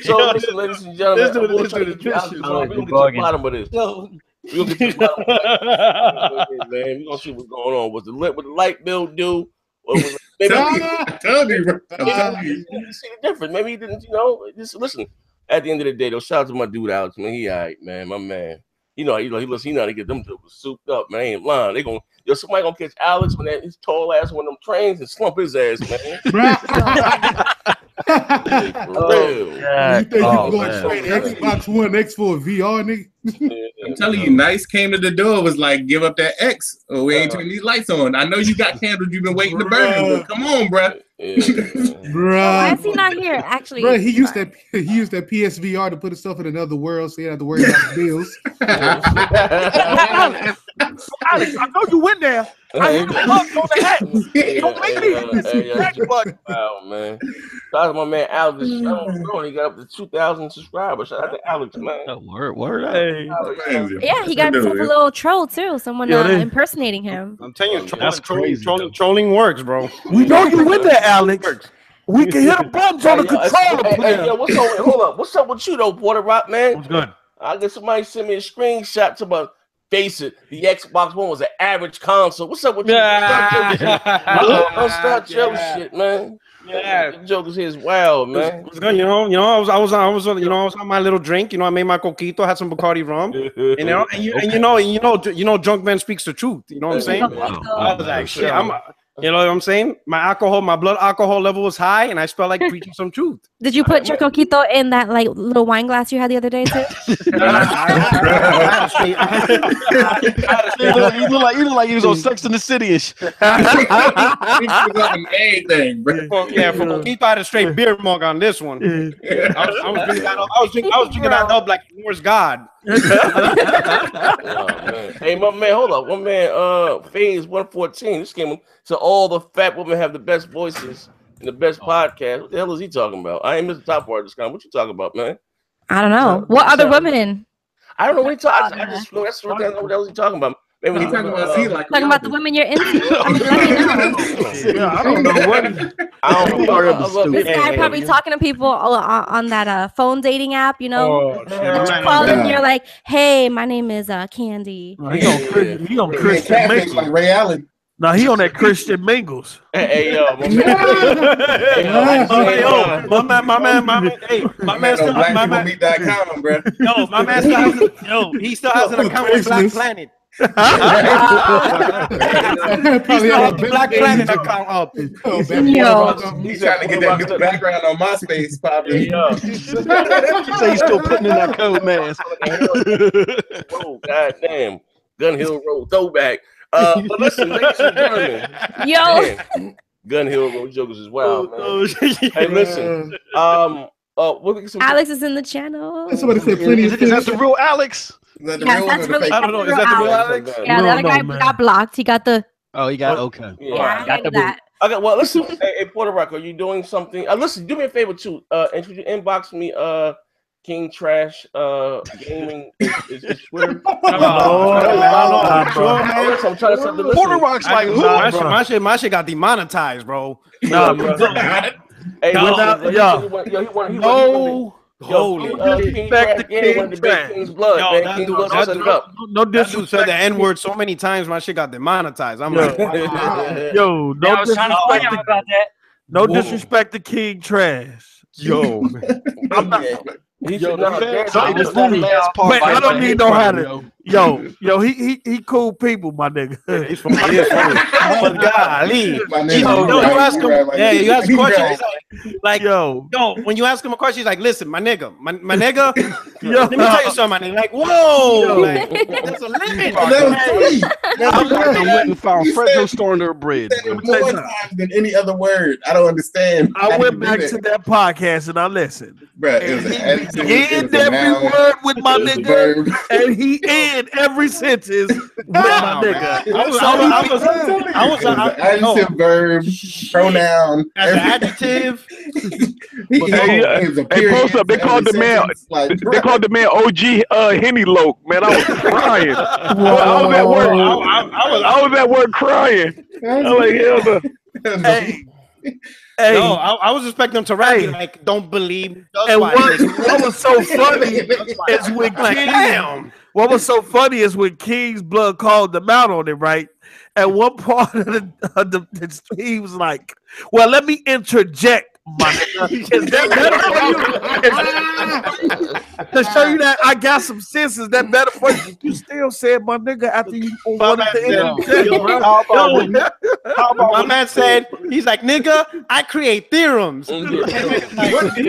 So listen, ladies and gentlemen, we'll get to the bottom of this. We'll get to the bottom of this, man. We're gonna see what's going on. What the light bill do? Tell me, you see the difference. Maybe he didn't, just listen. At the end of the day, though, shout out to my dude Alex, man. He all right, man. My man. he know how to get them jokers souped up, man. I ain't lying. They gonna somebody gonna catch Alex when his tall ass one of them trains and slump his ass, man. You think you going straight Xbox One X for a VR, nigga? I'm telling you, Nice came to the door, was like, give up that X, or we ain't turning these lights on. I know you got candles you've been waiting to burn, but come on, bruh. Why is he not here? Actually, bro, he used that PSVR to put himself in another world, so he didn't have to worry about bills. Alex, I know you went there. I hit him up on the hat. Don't make me. Wow, man. Shout out to my man Alex. He got up to 2,000 subscribers. Shout out to Alex, man. Word. Hey. Yeah, he got himself a little troll too. Someone impersonating him. I'm telling you, that's crazy. Trolling works, bro. We know you with that, Alex. We can hit the buttons on the controller. Hey, what's up? Hold up. What's up with you though, Porter Rock, man? What's good? I guess somebody sent me a screenshot to my face it. The Xbox One was an average console. What's up with you? Stop your shit, man. Yeah, the jokers here is wild, man. What's good? I was on my little drink. I made my coquito, had some Bacardi rum. Junkman speaks the truth. You know what I'm saying? I was like, shit, you know what I'm saying? My blood alcohol level was high, and I felt like preaching some truth. Did you put your coquito in that like little wine glass you had the other day too? You look like he was on Sex in the City and shit. Anything, bro. Yeah, from coquito, I had a straight beer mug on this one. I was drinking that up like Norse God. Hey, my man, hold up. One man, Phase 114. This came to all the fat women have the best voices and the best podcast. What the hell is he talking about? I ain't missed the top part of this comment. What you talking about, man? I don't know. What other women? I don't know what he talking. I just know that's what the hell is he talking about. Maybe he's talking about talking about the women you're into. Let me know. I don't know what. I don't know. This guy probably talking to people on that phone dating app. You know, you call them and you're like, "Hey, my name is Candy." He on Christian Mingles like Ray Allen. No, he on that Christian Mingles. Hey, yo, my man, he still has an account with Black Planet. He still has the Black Planet account up. He's trying to get that new background on MySpace popping. So he's still putting in that code mask. Oh, goddamn. Gun Hill Road throwback. But listen, ladies and gentlemen. Gun Hill Road jokers as well, man. Hey, listen. Alex is in the channel. Somebody said plenty. Is that the real Alex? Yes, that's really. I don't know. Is that the real Alex? Yeah, the other guy got blocked. He got the. Oh, he got okay. Yeah, got that. Okay, well, listen. Hey, Puerto Rico, are you doing something? Listen, do me a favor too. And could you inbox me? King Trash Gaming is Twitter. I'm trying to set the Porter Rock's like who? My shit got demonetized, bro. Nah, bro. Hey, Holy respect the King's blood, man. No disrespect. Said the N-word so many times, my shit got demonetized. I'm like, yo, no disrespect to King Trash. Yo, I'm not. I don't need no how to. Yo, he cool people, my nigga. He's from golly. You ask him. Yeah, you ask questions. Like, yo, when you ask him a question, he's like, "Listen, my nigga, my nigga. Let me tell you something, my nigga. Like, whoa, like, that's a limit. I went and found Fredro storing their bread. More times than any other word. I don't understand. I went back to that podcast and I listened. Bro, he end every word with my nigga, and he end every sentence with my nigga. I was adjective, verb, pronoun, as an adjective. They called the man. They called the man OG Henny Loke. Man, I was crying. I was at work crying. I was like, hell no. Hey, no, I was expecting them to rap like, "Don't believe." And what was so funny is when what was so funny is when King's blood called them out on it, right? At one part of the he was like, "Well, let me interject my nigga. Is that better for you? To show you that I got some sense, is that better for you? You still said my nigga after you wanted to end. My man said, he's like, nigga, I create theorems. What theorem? He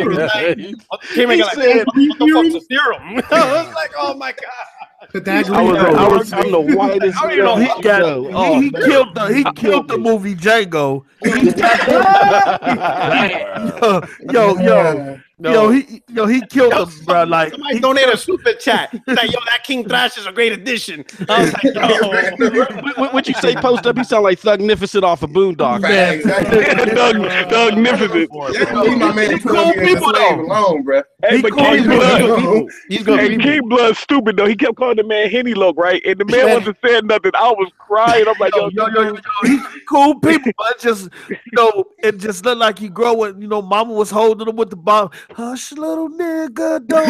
said, what the fuck's a theorem? I was like, oh my God. I'm the whitest. He killed the movie Django. He killed him, bro. Like, somebody donated a super chat. He's like, yo, that King Thrash is a great addition. I was like, yo. What you say? Post up. He sound like Thugnificent off of Boondock. Thugnificent. My man, cool people alone, bro. Hey, but King Blood, King Blood stupid though. He kept calling the man Henny Loc, right? And the man wasn't saying nothing. I was crying. I'm like, yo, he cool people, but just it just looked like he growing. Mama was holding him with the bomb. Hush, little nigga, don't.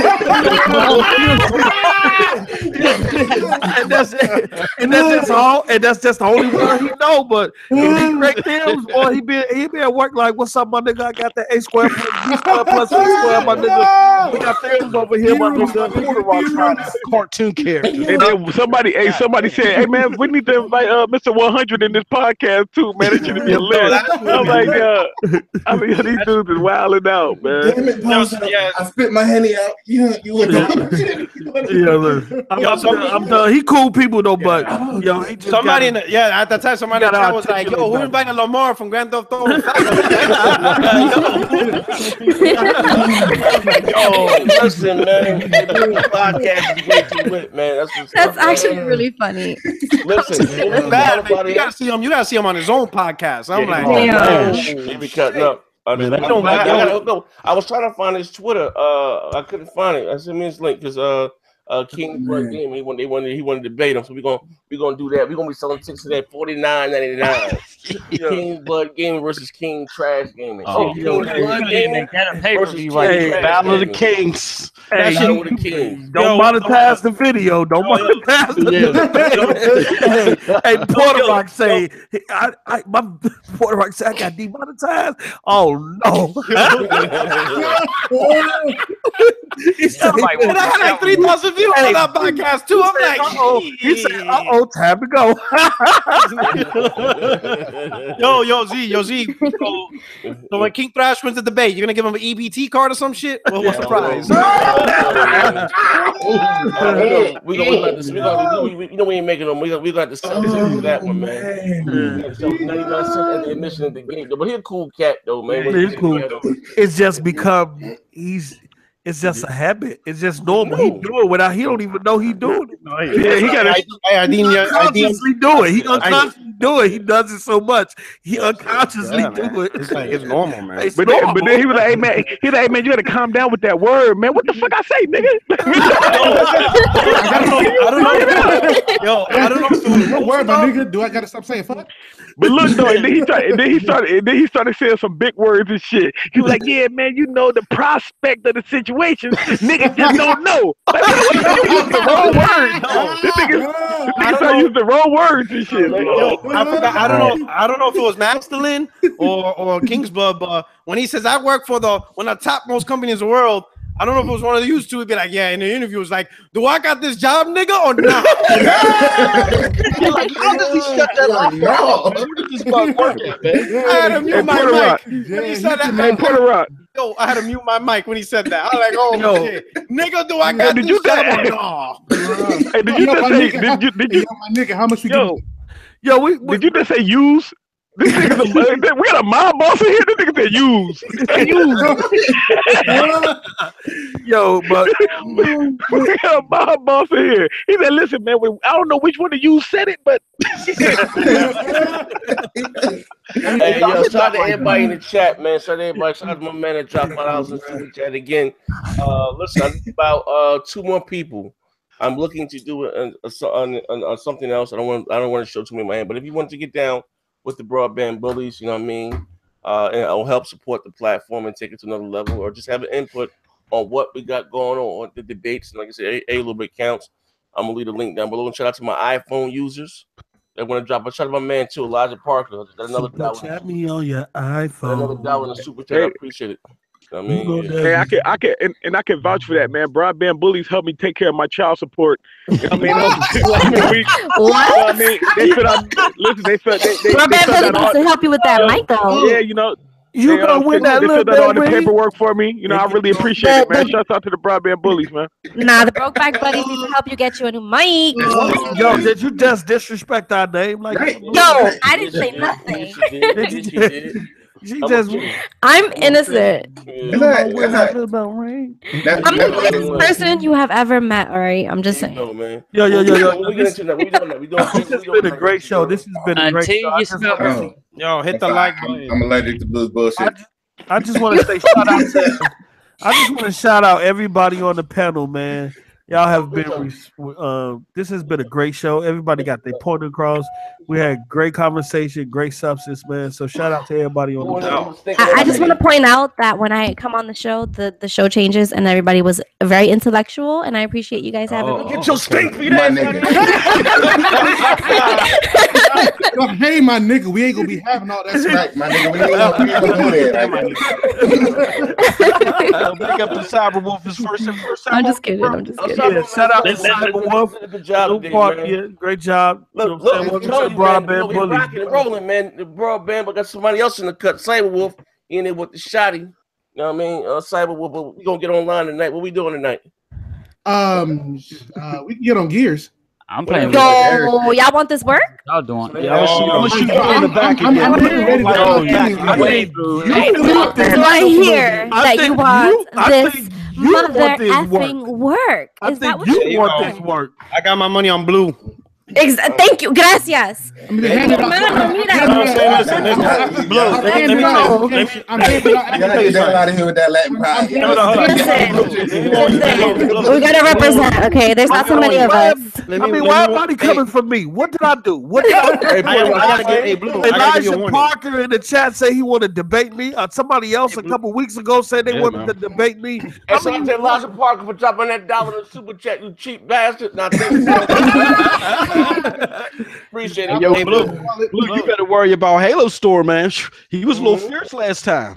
and that's just all. And that's just the only word he know. But he break thems, boy, he be at work like, what's up, my nigga? I got the A squared plus B squared plus C squared, my nigga. We got thems over here, my nigga. Cartoon character. And then somebody said, hey man, we need to invite Mr. 100 in this podcast too, man. It should be a list. I'm like, I mean, these dudes is wilding out, man. Damn it, I spit my Henny out. You look I'm done. He cool people though, but he just somebody at the time somebody in the chat was like, yo, who invited Lamar from Grand Theft Auto? Listen, man, the podcast is way too lit, man. That's actually really funny. Listen, you gotta see him. You gotta see him on his own podcast. I'm like, because no. I was trying to find his Twitter. I couldn't find it. I sent me his link because King Blood Game. He wanted to debate him. So we're gonna do that. We're gonna be selling tickets to that $49.99. King Blood Gaming versus King Trash Gaming. King Blood Gaming versus Battle of the Kings. Battle of the Kings. Don't monetize the video. Don't monetize the video. Hey, Puerto Rock say, my Puerto Rock say I got demonetized. Oh no! And I had like 3,000 views on that podcast too. I'm like, he said, time to go. Yo, Z. So when King Thrash wins the debate, you're gonna give him an EBT card or some shit? Well, what's the prize? We ain't making them. We got to sell that one, man. So 99 cents at the admission of the game, but he's a cool cat though, man. He's cool. It's just become it's just a habit. It's just normal. He do it without. He don't even know he doing it. He got to unconsciously do it. He unconsciously do it. He does it so much. He unconsciously do it. It's like it's normal, man. But then he was like, hey man, you got to calm down with that word, man. What the fuck I say, nigga? I don't know. What word, my nigga? Do I gotta stop saying fuck? But look though, and then he started saying some big words and shit. He was like, yeah, man, you know the prospect of the situation. Niggas just don't know. Like, he used the wrong words. This nigga started using the wrong words and shit. Like, I don't know if it was masculine or King's Blood, but when he says I work for one of the top most companies in the world, I don't know if it was one of the used to. He'd be like, yeah, in the interview, it was like, do I got this job, nigga, or not? Like, how does he shut that off? No. Where did this bug work at, man? I had to mute my mic when he said that. Hey, Puerto Rock. Yo, I had to mute my mic when he said that. I was like, oh, shit. Nigga, do I got this job or not? Hey, did you just say, did you, my nigga, how much we did you just say use? This nigga's we got a mob boss in here. This nigga said use. Yo, but we got a mob boss in here. He said, listen, man, I don't know which one of you said it, but hey, yo, shout out to everybody in the chat, man. Shout out to my man that dropped my house and the chat again. Listen, I think about 2 more people. I'm looking to do something else. I don't want to show too many of my hand, but if you want to get down with the broadband bullies, you know what I mean? And I'll help support the platform and take it to another level, or just have an input on what we got going on the debates. And like I said, a little bit counts. I'm gonna leave a link down below. And shout out to my iPhone users. They want to drop a shout out to my man too, Elijah Parker. Got another Super dollar. chat me on your Got another iPhone. dollar in the super chat. I appreciate it. I mean, Hey, I can, and I can vouch for that, man. Broadband bullies help me take care of my child support. You know what I mean, What? They feel listen. They feel Broadband bullies supposed to help you with that mic though. Yeah, you know. You gonna win that They little filled out all the bit, paperwork for me. You know, I really appreciate it, man. Shouts out to the broadband bullies, man. Nah, the Brokeback Buddies need to help you get you a new mic. Yo, did you just disrespect our name? Like, No, I didn't say nothing. I'm innocent. I'm the nicest person you have ever met. All right, I'm just saying. No, man. Yo. This has been a great show. This has been a great show. Yo, hit the like button. I'm allergic to Blues bullshit. I just want to say shout out to. I just want to shout out everybody on the panel, man. Y'all have been. This has been a great show. Everybody got their point across. We had great conversation, great substance, man. So shout out to everybody on the panel. I just want to point out that when I come on the show, the show changes and everybody was very intellectual, and I appreciate you guys having me. Get your stink feet My ass. nigga. Hey, my nigga, we ain't gonna be having all that. That's right, my nigga. We ain't gonna do that. Big up to Cyberwolf, his first. I'm just kidding. I'm just kidding. Yeah, shout out to Cyberwolf. Good job, Yeah, great job. Look, Broadband we bully. rocking and rolling, man. The broadband, but got somebody else in the cut. Cyberwolf in there with the shotty. You know what I mean? Cyberwolf, but we gonna get online tonight. What we doing tonight? We can get on Gears. I'm playing. Yo, y'all want this work? Y'all doing? I'm gonna shoot you in the back I'm again. ready Do I hear that you want this mother effing work? I Is that think what you you want want? this work. I got my money on blue. Thank you. Gracias. I'm handing it out of here with that Latin pride. Listen, we gotta represent. Okay, there's not so many of us. I mean, why everybody coming for me? What did I do? What did I do? Elijah Parker in the chat say he want to debate me. Somebody else a couple weeks ago said they wanted to debate me. And so I said Elijah Parker for dropping that dollar in the super chat, you cheap bastard. Now, appreciate it. Yo, Blue, you better worry about Halo Store, man. He was a little fierce last time.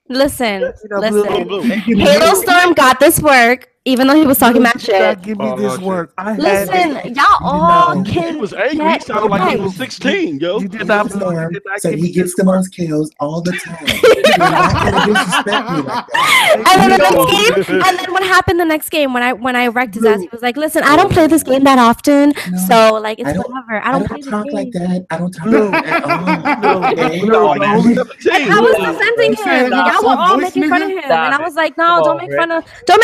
Listen. Halo Storm got this work, even though he was talking mad shit. Give me this work. Listen, y'all all can. He was angry. He sounded like he was 16, yo. You did not Storm, so he gets the most kills all the time. You're not gonna disrespect me like that. And then what happened the next game when I wrecked his ass? He was like, "Listen, I don't play this game that often, so like it's whatever. I don't play this talk game." like that. I don't talk like that at all. I was defending him. Y'all were all making fun of him, and I was like, "No, don't make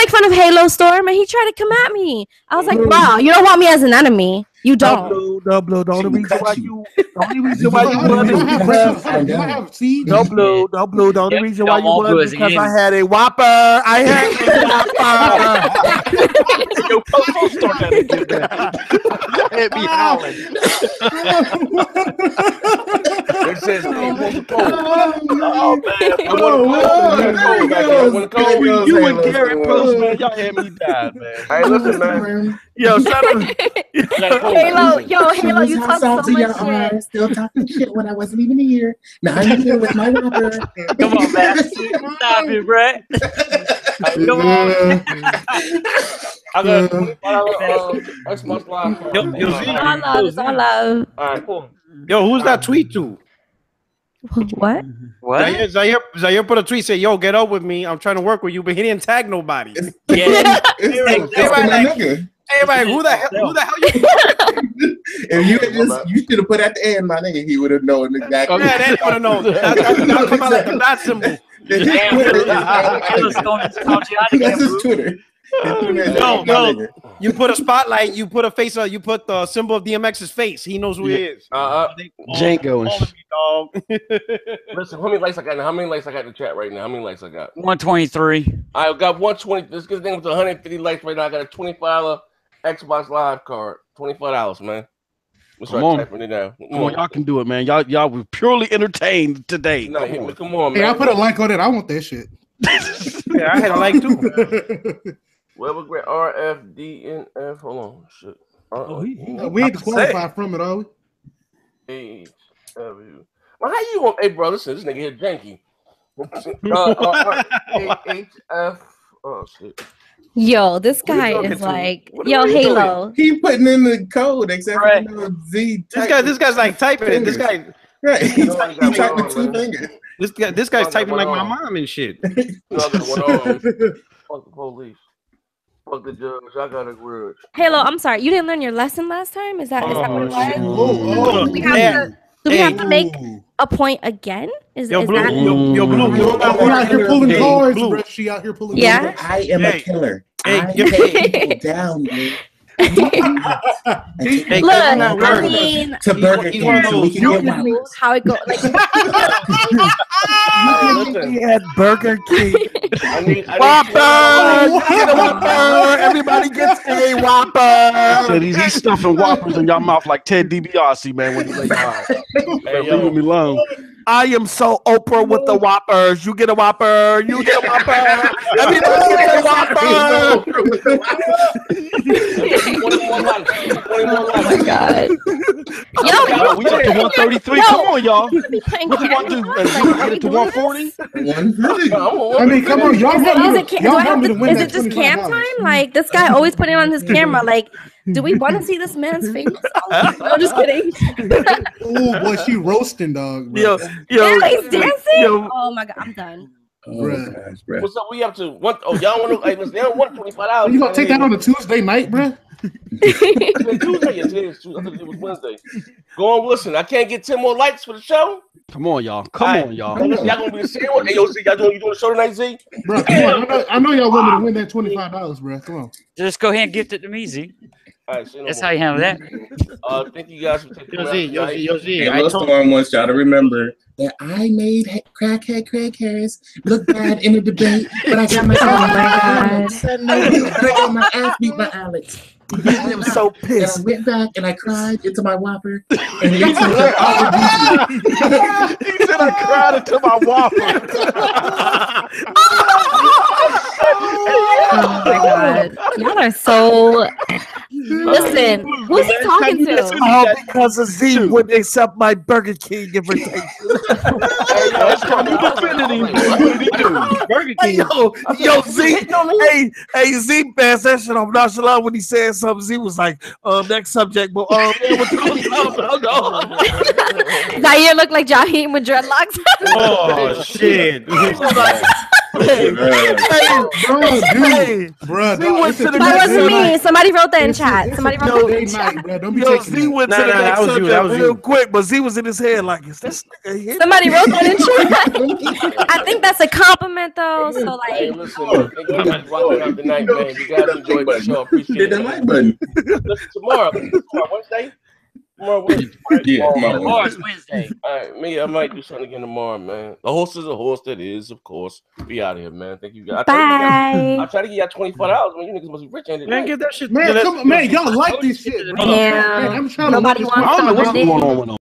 fun of Halo Storm." And he tried to come at me. I was like, "Wow, you don't want me as an enemy. You don't." No, Blue. The only reason why you won is because the only reason why you won is because I had a Whopper. Yo, post start that again. Had me howling. It says, Oh, man. You and Garrett Post, man, y'all had me die, man. Hey, listen, man. Yo, shut up. Halo, you talk so much shit. Still talking shit when I wasn't even here. Now I'm here with my Whopper. Come on, man. Stop it, Brett. Come on. I got Xbox Live. It's all love. All right, cool. Yo, who's that tweet to? What? Zaire put a tweet, say, "Yo, get up with me. I'm trying to work with you," but he didn't tag nobody. Everybody, who the hell you? If you should have put at the end my name, he would have known exactly. Yeah, they would have known. That come out like a bat symbol. That's his Twitter. No. You put a spotlight. You put a face. You put the symbol of DMX's face. He knows who he is. Django and dog. Listen, how many likes I got now? How many likes I got in the chat right now? How many likes I got? 123. I got 120. This thing with 150 likes right now. I got a $25 Xbox Live card. $25, man. Let's start typing it down. Come on, y'all can do it, man. Y'all were purely entertained today. No, come on, man. Hey, I put a like on it. I want that shit. Yeah, I had a like too. Well, RFDNF. Hold on, shit. We ain't disqualified from it, are we? HW. Well, how you want? Hey, bro, listen, this nigga here janky. HF. Oh shit. Yo, this What are guy you is talking to? like, What yo, are you doing? Halo. He putting in the code except for Z. This guy's like typing it. This guy, Right. He You know I got typed one with two on, man. fingers. this guy's typing one like my on. mom and shit. You know I got one on. Fuck the police. Fuck the judge. I got a grudge. Halo, I'm sorry. You didn't learn your lesson last time? Is that what it was? Oh, Do we have to make a point again? Yo, is Blue, that... yo, Blue. She out here pulling Hey, cards, Blue. bro. She out here pulling Yeah? cards. I am a killer. Hey, I give- take people down, man. Hey, Look, that's not I work. mean, To Burger he's King one of so we those- can get one. how it goes. Like, He had Burger King. I need Whopper! Get a Whopper! Everybody gets a Whopper! Said he's stuffing Whoppers in your mouth like Ted DiBiase, man, when you lay down. Leave me alone. I am so Oprah with the Whoppers. You get a Whopper. You get a Whopper. Everybody gets a Whopper. oh my god. Yo, We got to 133. Come on, y'all. What you want to do? Get it to 140? I mean, come on, y'all want me to, y'all want me to win is that it just cam $25. time? Like, this guy always putting on his camera. Like, do we want to see this man's face? I'm just kidding. Oh boy, she roasting, dog. Bro. Yo, Yeah, he's dancing. yo. Oh my god, I'm done. Bruh. What's up? We up to one? Oh, y'all want to? Hey, listen, they don't want $25. You gonna take that on a Tuesday night, bro? Tuesday? Yeah, today is Tuesday. I thought it was Wednesday. Go on, listen. I can't get 10 more likes for the show. Come on, y'all. Come on, y'all. Hey, listen, y'all gonna be the same one. Hey, yo, Z, you doing the show tonight, Z? Bro, come on. I know y'all want me to win that $25, bro. Come on. Just go ahead and gift it to me, Z. All right, say no That's more. how you handle that. Thank you guys for taking Yo, Z, yo, Z. And I Lil told Storm wants y'all to remember that I made crackhead Craig Harris look bad in the debate, but I got my ass beat by Alex. I am so And I pissed. went back and I cried into my Whopper. And he said, He said I cried into my Whopper. Oh my god, y'all are so. Listen, who's he talking to? All because of Z wouldn't accept my Burger King invitation. Burger King. Yo, Z. Hey, Z passed that shit off nonchalant when he said something. Z was like, next subject, but no. Zaire look like Jaheim with dreadlocks. Oh shit. Hey, Bro, Z went to the That next wasn't me. Somebody wrote that in chat. Somebody wrote that in chat. Bro, don't be Yo, taking Z that. went to Nah, the nah, next that was you, subject that was real you. quick, but Z was in his head like, is this nigga here? Somebody wrote that in chat. I think that's a compliment though. So Hey, like, listen, man. Thank you guys for rocking out tonight, man. You guys enjoyed the show. Appreciate Hit it. that like button. Listen, tomorrow Wednesday? Tomorrow Wednesday. Yeah, tomorrow. Tomorrow is Wednesday. All right, me, I might do something again tomorrow, man. The horse is a horse, that is, of course. Be out of here, man. Thank you guys. bye. I'll try to get y'all $25, man. You niggas must be rich, ain't it? Man, get that shit. Man, come on, man, y'all like this shit, bro. Damn. Man, I'm trying Nobody to wants I don't know what's to going on with him.